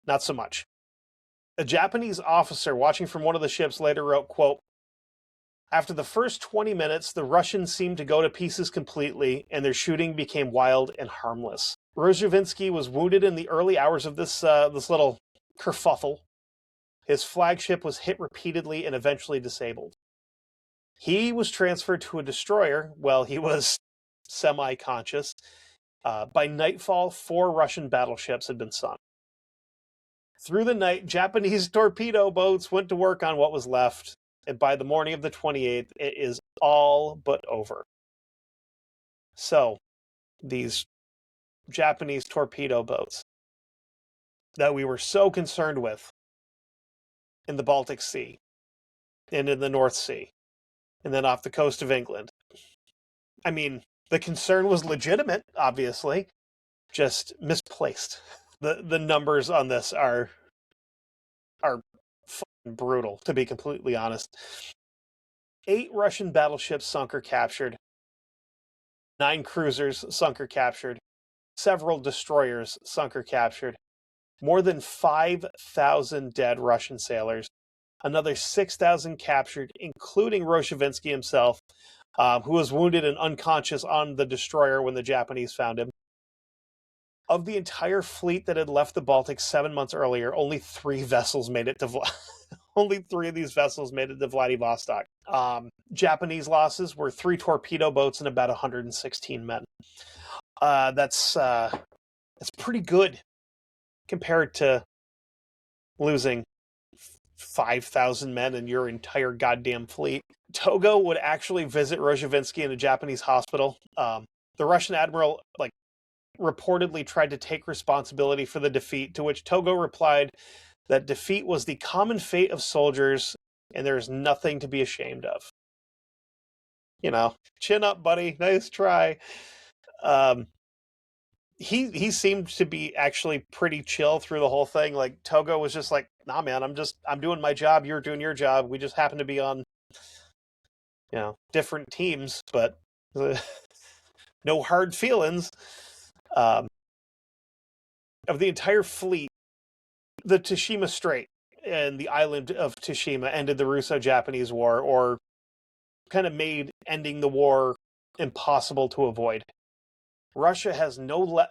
[SPEAKER 1] not so much. A Japanese officer watching from one of the ships later wrote, quote, "After the first 20 minutes, the Russians seemed to go to pieces completely, and their shooting became wild and harmless. Rozhevsky was wounded in the early hours of this little kerfuffle. His flagship was hit repeatedly and eventually disabled. He was transferred to a destroyer while he was semi-conscious. By nightfall, 4 Russian battleships had been sunk. Through the night, Japanese torpedo boats went to work on what was left, and by the morning of the 28th, it is all but over." So, these Japanese torpedo boats that we were so concerned with in the Baltic Sea and in the North Sea and then off the coast of England. I mean, the concern was legitimate, obviously, just misplaced. The numbers on this are fucking brutal, to be completely honest. 8 Russian battleships sunk or captured, 9 cruisers sunk or captured, several destroyers sunk or captured, more than 5,000 dead Russian sailors, another 6,000 captured, including Rozhevsky himself, who was wounded and unconscious on the destroyer when the Japanese found him. Of the entire fleet that had left the Baltic 7 months earlier, only 3 vessels made it to only 3 of these vessels made it to Vladivostok. Japanese losses were 3 torpedo boats and about 116 men. That's pretty good compared to losing 5,000 men in your entire goddamn fleet. Togo would actually visit Rozhevsky in a Japanese hospital. The Russian admiral, reportedly tried to take responsibility for the defeat, to which Togo replied that defeat was the common fate of soldiers and there is nothing to be ashamed of. You know, chin up, buddy. Nice try. He seemed to be actually pretty chill through the whole thing. Like, Togo was just like, nah, man, I'm doing my job. You're doing your job. We just happen to be on, different teams, but no hard feelings. Of the entire fleet, the Tsushima Strait and the island of Tsushima ended the Russo-Japanese War, or kind of made ending the war impossible to avoid. Russia has no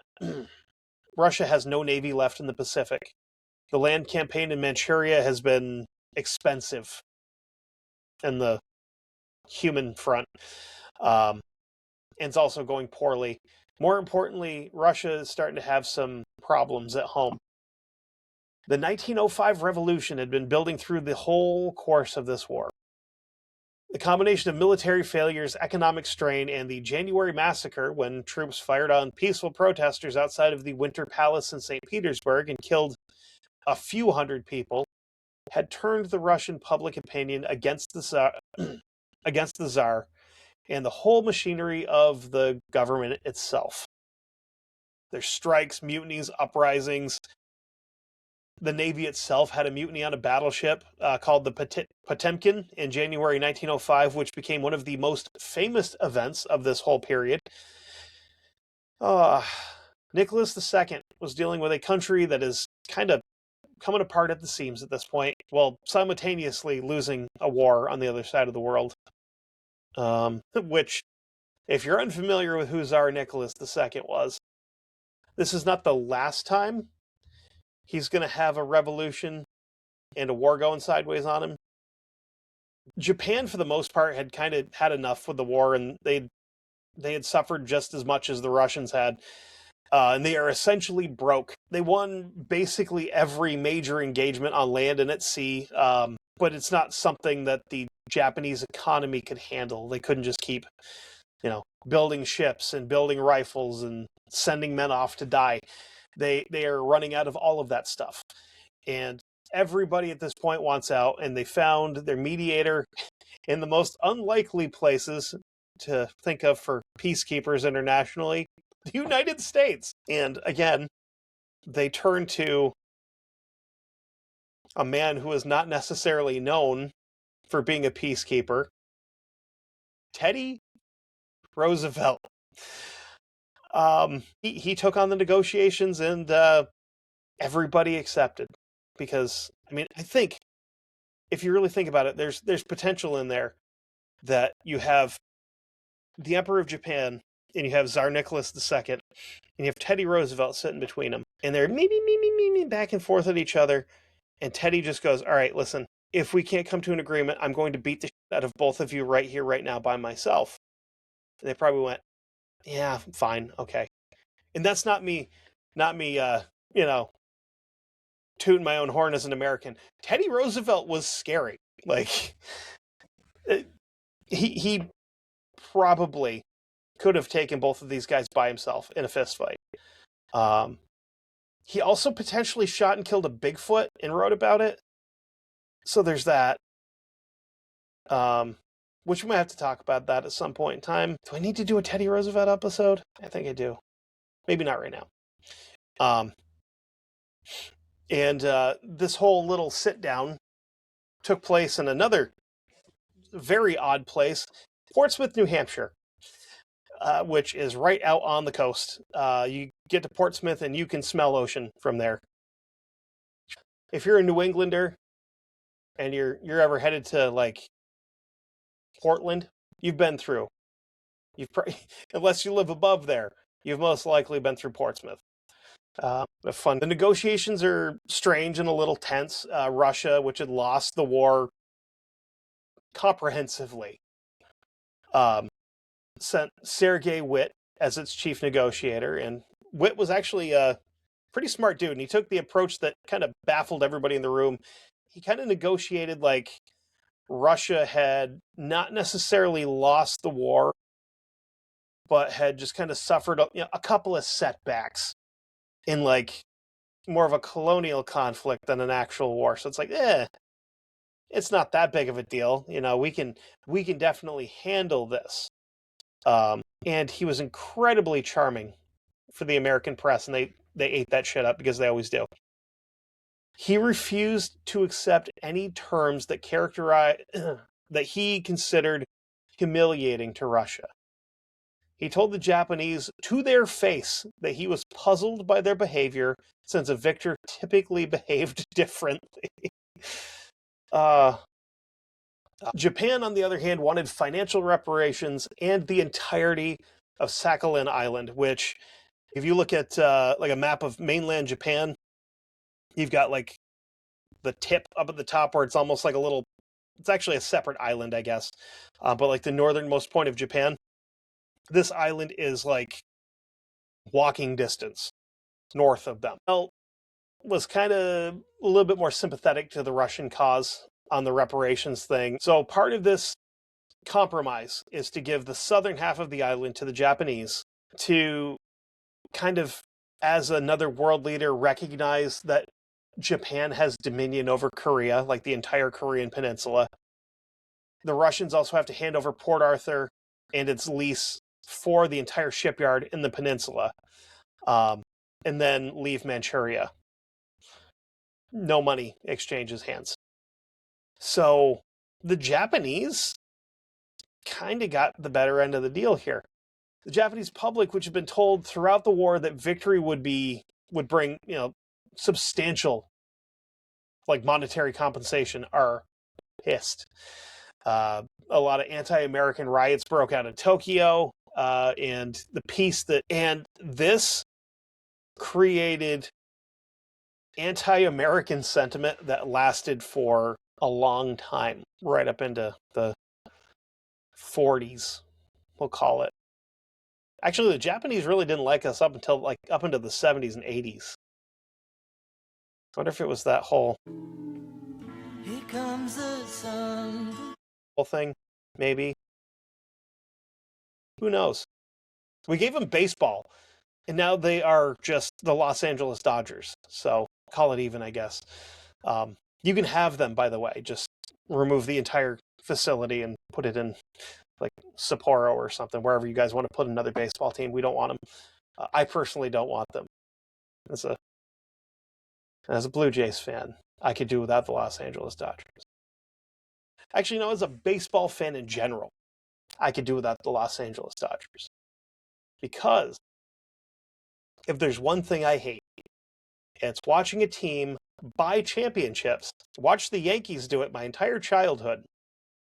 [SPEAKER 1] navy left in the Pacific. The land campaign in Manchuria has been expensive in the human front, and it's also going poorly. More importantly, Russia is starting to have some problems at home. The 1905 revolution had been building through the whole course of this war. The combination of military failures, economic strain, and the January massacre, when troops fired on peaceful protesters outside of the Winter Palace in St. Petersburg and killed a few hundred people, had turned the Russian public opinion against the Tsar and the whole machinery of the government itself. There's strikes, mutinies, uprisings. The Navy itself had a mutiny on a battleship called the Potemkin in January 1905, which became one of the most famous events of this whole period. Nicholas II was dealing with a country that is kind of coming apart at the seams at this point, while simultaneously losing a war on the other side of the world. Which, if you're unfamiliar with who Tsar Nicholas II was, this is not the last time he's going to have a revolution and a war going sideways on him. Japan, for the most part, had kind of had enough with the war, and they had suffered just as much as the Russians had. And they are essentially broke. They won basically every major engagement on land and at sea, but it's not something that the Japanese economy could handle. They couldn't just keep, building ships and building rifles and sending men off to die. They are running out of all of that stuff. And everybody at this point wants out, and they found their mediator in the most unlikely places to think of for peacekeepers internationally, the United States. And again, they turn to a man who is not necessarily known for being a peacekeeper, Teddy Roosevelt. He took on the negotiations, and everybody accepted. Because, I think, if you really think about it, there's potential in there that you have the Emperor of Japan, and you have Tsar Nicholas II, and you have Teddy Roosevelt sitting between them. And they're me back and forth at each other. And Teddy just goes, all right, listen, if we can't come to an agreement, I'm going to beat the shit out of both of you right here, right now by myself. And they probably went, yeah, fine, okay. And that's not me, tooting my own horn as an American. Teddy Roosevelt was scary. Like, he probably could have taken both of these guys by himself in a fist fight. He also potentially shot and killed a Bigfoot and wrote about it. So there's that. Which we might have to talk about that at some point in time. Do I need to do a Teddy Roosevelt episode? I think I do. Maybe not right now. And this whole little sit-down took place in another very odd place, Portsmouth, New Hampshire, which is right out on the coast. You get to Portsmouth and you can smell ocean from there. If you're a New Englander and you're ever headed to, like, Portland, you've been through. Unless you live above there, you've most likely been through Portsmouth. Fun. The negotiations are strange and a little tense. Russia, which had lost the war comprehensively, sent Sergei Witt as its chief negotiator, and Witt was actually a pretty smart dude, and he took the approach that kind of baffled everybody in the room. He kind of negotiated like Russia had not necessarily lost the war, but had just kind of suffered a couple of setbacks in, like, more of a colonial conflict than an actual war. So it's like, it's not that big of a deal. We can definitely handle this. And he was incredibly charming for the American press, and they ate that shit up because they always do. He refused to accept any terms that that he considered humiliating to Russia. He told the Japanese to their face that he was puzzled by their behavior, since a victor typically behaved differently. Japan, on the other hand, wanted financial reparations and the entirety of Sakhalin Island, which, if you look at like a map of mainland Japan, you've got like the tip up at the top where it's almost like it's actually a separate island, I guess. But like the northernmost point of Japan, this island is like walking distance north of them. Well, was kind of a little bit more sympathetic to the Russian cause on the reparations thing. So part of this compromise is to give the southern half of the island to the Japanese to kind of, as another world leader, recognize that Japan has dominion over Korea, like the entire Korean peninsula. The Russians also have to hand over Port Arthur and its lease for the entire shipyard in the peninsula. and then leave Manchuria. No money exchanges hands. So the Japanese kind of got the better end of the deal here. The Japanese public, which had been told throughout the war that victory would bring, substantial monetary compensation, are pissed. A lot of anti-American riots broke out in Tokyo, and this created anti-American sentiment that lasted for a long time, right up into the 40s, we'll call it. Actually, the Japanese really didn't like us up into the 70s and 80s. I wonder if it was that whole "Here comes the sun" whole thing, maybe. Who knows? We gave them baseball, and now they are just the Los Angeles Dodgers. So call it even, I guess. You can have them, by the way. Just remove the entire facility and put it in Sapporo or something, wherever you guys want to put another baseball team. We don't want them. I personally don't want them. As a Blue Jays fan, I could do without the Los Angeles Dodgers. Actually, no, as a baseball fan in general, I could do without the Los Angeles Dodgers. Because if there's one thing I hate, it's watching a team buy championships. Watch the Yankees do it my entire childhood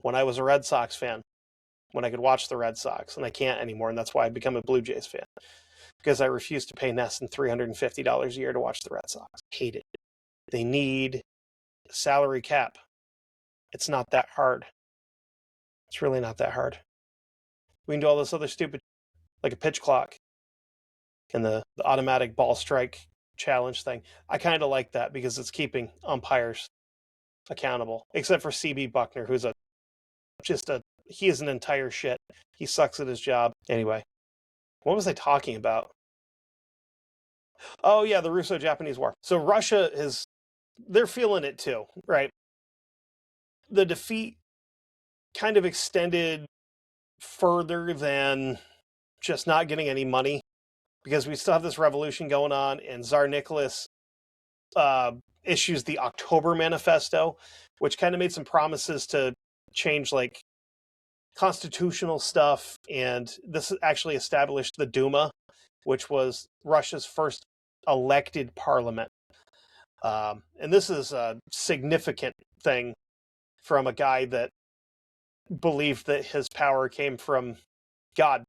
[SPEAKER 1] when I was a Red Sox fan, when I could watch the Red Sox, and I can't anymore, and that's why I've become a Blue Jays fan. Because I refuse to pay less than $350 a year to watch the Red Sox. Hate it. They need a salary cap. It's not that hard. It's really not that hard. We can do all this other stupid, like a pitch clock and the automatic ball strike challenge thing. I kind of like that because it's keeping umpires accountable, except for CB Buckner, who's he is an entire shit. He sucks at his job. Anyway, what was I talking about? Oh yeah, the Russo-Japanese War. So Russia they're feeling it too, right? The defeat kind of extended further than just not getting any money, because we still have this revolution going on, and Tsar Nicholas issues the October Manifesto, which kind of made some promises to change constitutional stuff, and this actually established the Duma, which was Russia's first elected parliament. And this is a significant thing from a guy that believed that his power came from God,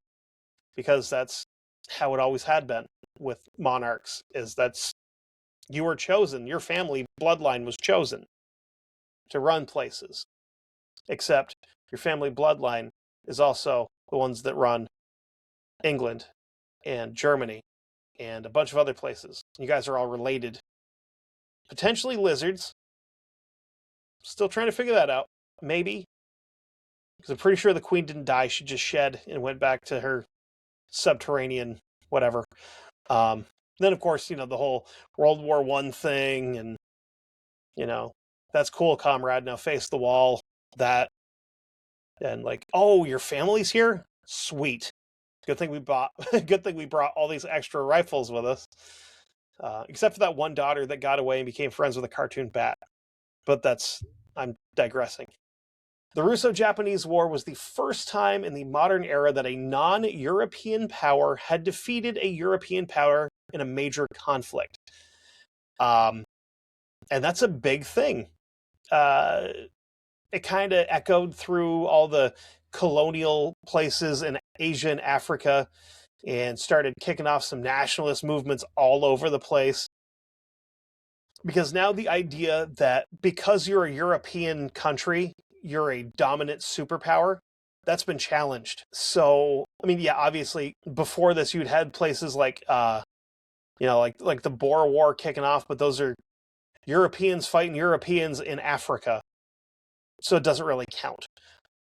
[SPEAKER 1] because that's how it always had been with monarchs, is that's you were chosen, your family bloodline was chosen to run places, except your family bloodline is also the ones that run England and Germany and a bunch of other places. You guys are all related. Potentially lizards. Still trying to figure that out. Maybe. Because I'm pretty sure the queen didn't die. She just shed and went back to her subterranean whatever. Then, of course, the whole World War I thing, and, that's cool, comrade. Now face the wall. That. And oh, your family's here? Sweet. Good thing we brought all these extra rifles with us. Except for that one daughter that got away and became friends with a cartoon bat. But I'm digressing. The Russo-Japanese War was the first time in the modern era that a non-European power had defeated a European power in a major conflict. And that's a big thing. It kind of echoed through all the colonial places in Asia and Africa, and started kicking off some nationalist movements all over the place. Because now the idea that because you're a European country, you're a dominant superpower, that's been challenged. So, obviously, before this, you'd had places like the Boer War kicking off, but those are Europeans fighting Europeans in Africa. So it doesn't really count.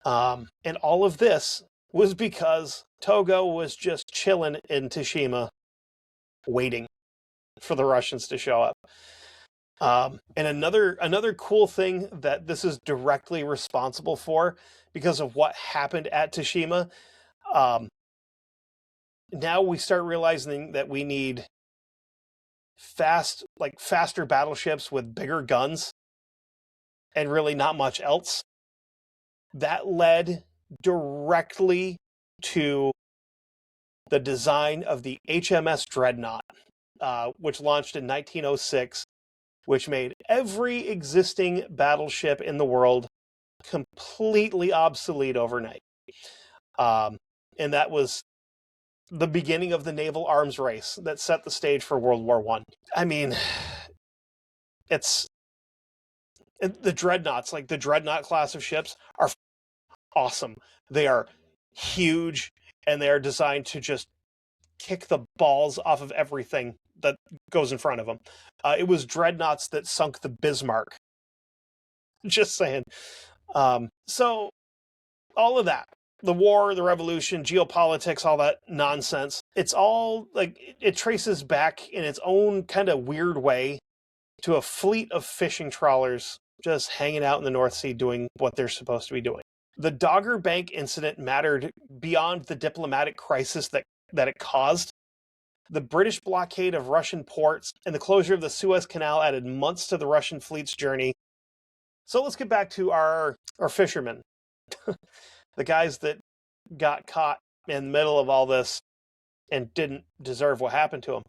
[SPEAKER 1] And all of this was because Togo was just chilling in Tsushima, waiting for the Russians to show up. And another cool thing that this is directly responsible for, because of what happened at Tsushima, now we start realizing that we need faster battleships with bigger guns and really not much else. That led directly to the design of the HMS Dreadnought, which launched in 1906, which made every existing battleship in the world completely obsolete overnight. And that was the beginning of the naval arms race that set the stage for World War I. I mean, it's the dreadnoughts, like the dreadnought class of ships, are awesome. They are huge, and they are designed to just kick the balls off of everything that goes in front of them. It was dreadnoughts that sunk the Bismarck. Just saying. So all of that, the war, the revolution, geopolitics, all that nonsense, it's all like it traces back in its own kind of weird way to a fleet of fishing trawlers just hanging out in the North Sea doing what they're supposed to be doing. The Dogger Bank incident mattered beyond the diplomatic crisis that it caused. The British blockade of Russian ports and the closure of the Suez Canal added months to the Russian fleet's journey. So let's get back to our fishermen. The guys that got caught in the middle of all this and didn't deserve what happened to them.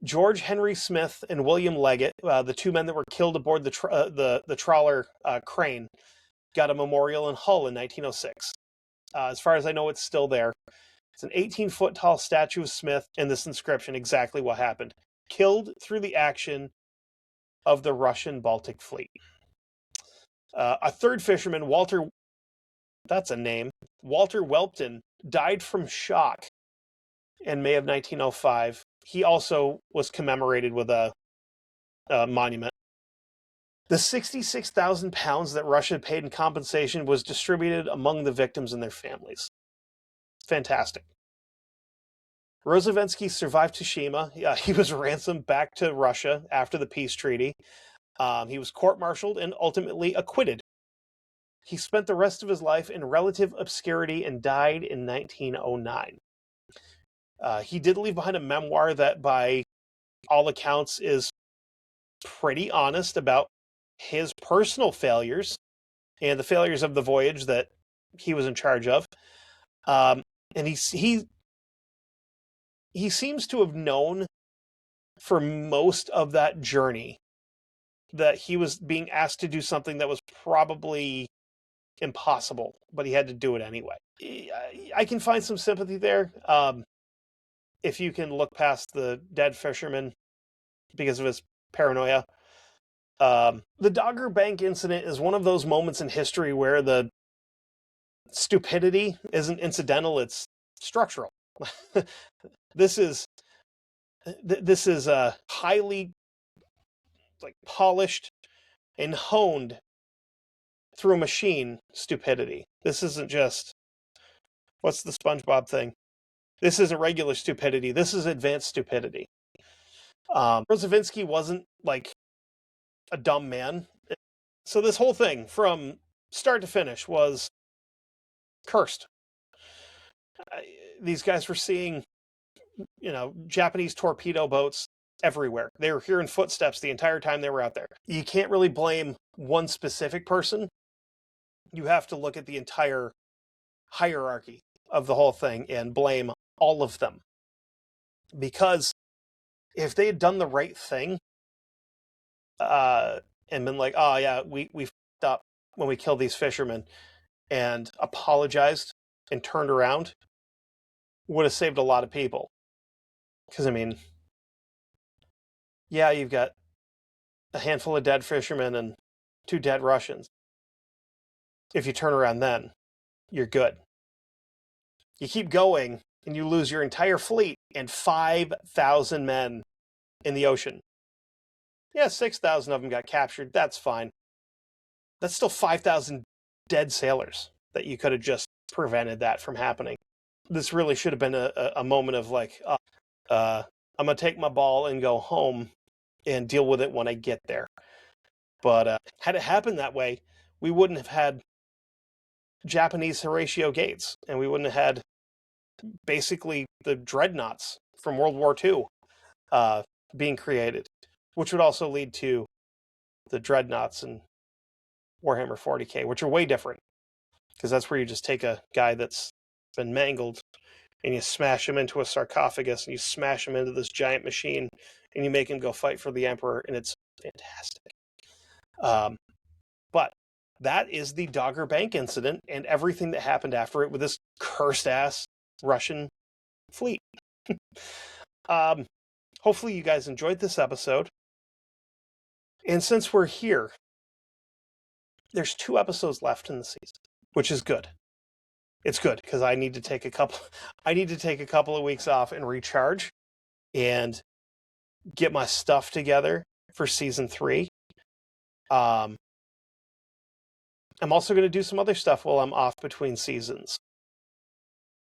[SPEAKER 1] George Henry Smith and William Leggett, the two men that were killed aboard the trawler Crane, got a memorial in Hull in 1906. As far as I know, it's still there. It's an 18-foot tall statue of Smith, and this inscription, exactly what happened. Killed through the action of the Russian Baltic Fleet. A third fisherman, Walter Welpton, died from shock in May of 1905. He also was commemorated with a monument. The 66,000 pounds that Russia paid in compensation was distributed among the victims and their families. Fantastic. Rozovensky survived Tsushima. He was ransomed back to Russia after the peace treaty. He was court-martialed and ultimately acquitted. He spent the rest of his life in relative obscurity and died in 1909. He did leave behind a memoir that, by all accounts, is pretty honest about his personal failures and the failures of the voyage that he was in charge of. And he seems to have known for most of that journey that he was being asked to do something that was probably impossible, but he had to do it anyway. I can find some sympathy there. If you can look past the dead fisherman because of his paranoia. The Dogger Bank incident is one of those moments in history where the stupidity isn't incidental, it's structural. This is a highly polished and honed through a machine stupidity. This isn't just, what's the SpongeBob thing? This isn't regular stupidity. This is advanced stupidity. Rozovensky wasn't like a dumb man. So this whole thing from start to finish was cursed. These guys were seeing, Japanese torpedo boats everywhere. They were hearing footsteps the entire time they were out there. You can't really blame one specific person. You have to look at the entire hierarchy of the whole thing and blame all of them. Because if they had done the right thing, and been like, oh yeah, we fucked up when we killed these fishermen, and apologized and turned around, would have saved a lot of people. Because, yeah, you've got a handful of dead fishermen and 2 dead Russians. If you turn around then, you're good. You keep going, and you lose your entire fleet and 5,000 men in the ocean. Yeah, 6,000 of them got captured. That's fine. That's still 5,000 dead sailors that you could have just prevented that from happening. This really should have been a moment of like, I'm going to take my ball and go home and deal with it when I get there. But had it happened that way, we wouldn't have had Japanese Horatio Gates, and we wouldn't have had basically the dreadnoughts from World War II being created, which would also lead to the dreadnoughts in Warhammer 40k, which are way different, because that's where you just take a guy that's been mangled and you smash him into a sarcophagus and you smash him into this giant machine and you make him go fight for the Emperor, and it's fantastic. But that is the Dogger Bank incident and everything that happened after it with this cursed-ass Russian fleet. Hopefully you guys enjoyed this episode. And since we're here, there's 2 episodes left in the season, which is good. It's good because I need to take a couple of weeks off and recharge and get my stuff together for season 3. I'm also going to do some other stuff while I'm off between seasons.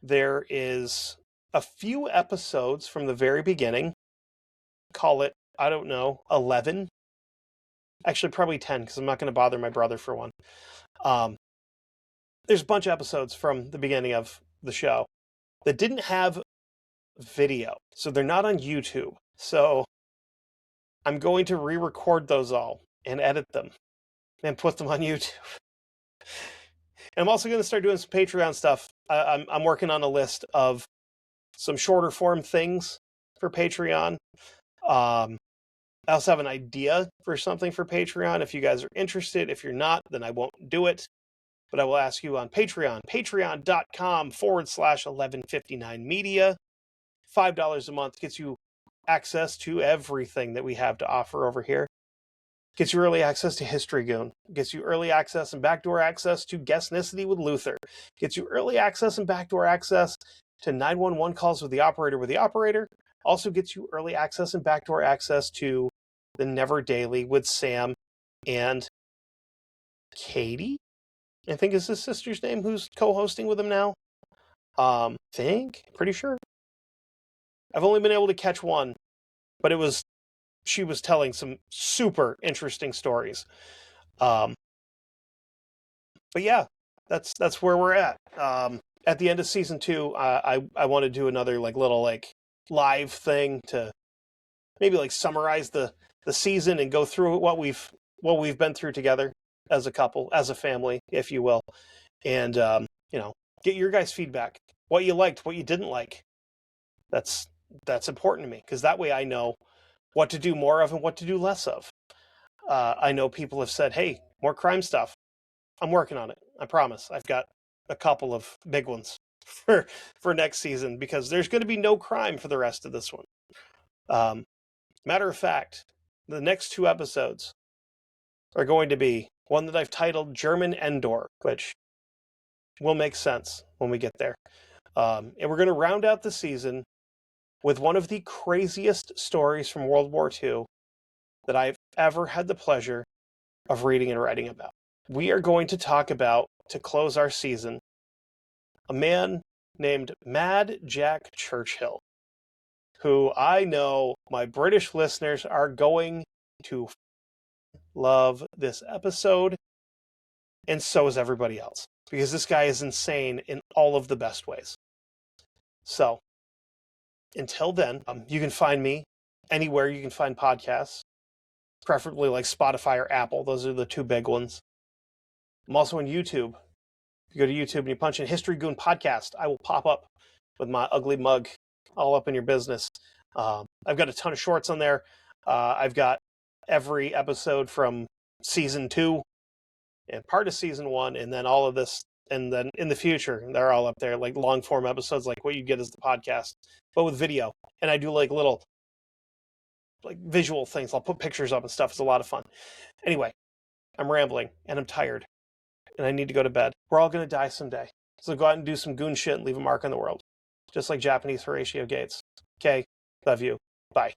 [SPEAKER 1] There is a few episodes from the very beginning. Call it, I don't know, 11. Actually, probably 10, because I'm not going to bother my brother for one. There's a bunch of episodes from the beginning of the show that didn't have video, so they're not on YouTube. So I'm going to re-record those all and edit them and put them on YouTube. And I'm also going to start doing some Patreon stuff. I'm working on a list of some shorter form things for Patreon. I also have an idea for something for Patreon. If you guys are interested, if you're not, then I won't do it. But I will ask you on Patreon, patreon.com/1159media. $5 a month gets you access to everything that we have to offer over here. Gets you early access to History Goon. Gets you early access and backdoor access to Guestnicity with Luther. Gets you early access and backdoor access to 911 calls with the operator. Also gets you early access and backdoor access to the Never Daily with Sam and Katie, I think is his sister's name, who's co-hosting with him now. Pretty sure. I've only been able to catch one, but she was telling some super interesting stories. But yeah, that's where we're at. At the end of season 2, I want to do another little live thing to maybe summarize the season and go through what we've been through together as a couple, as a family, if you will, and get your guys' feedback, what you liked, what you didn't like. That's important to me, because that way I know what to do more of and what to do less of. I know people have said, hey, more crime stuff. I'm working on it. I promise. I've got a couple of big ones for next season, because there's going to be no crime for the rest of this one. Matter of fact, the next 2 episodes are going to be one that I've titled German Endor, which will make sense when we get there. And we're going to round out the season with one of the craziest stories from World War II that I've ever had the pleasure of reading and writing about. We are going to talk about, to close our season, a man named Mad Jack Churchill, who I know my British listeners are going to love this episode, and so is everybody else, because this guy is insane in all of the best ways. So, until then, you can find me anywhere you can find podcasts, preferably Spotify or Apple. Those are the 2 big ones. I'm also on YouTube. If you go to YouTube and you punch in History Goon Podcast, I will pop up with my ugly mug all up in your business. I've got a ton of shorts on there. I've got every episode from season 2 and part of season 1, and then all of this, and then in the future, they're all up there, long form episodes, like what you get as the podcast, but with video. And I do little visual things. I'll put pictures up and stuff. It's a lot of fun. Anyway, I'm rambling and I'm tired and I need to go to bed. We're all going to die someday. So go out and do some goon shit and leave a mark on the world. Just like Japanese Horatio Gates. Okay, love you. Bye.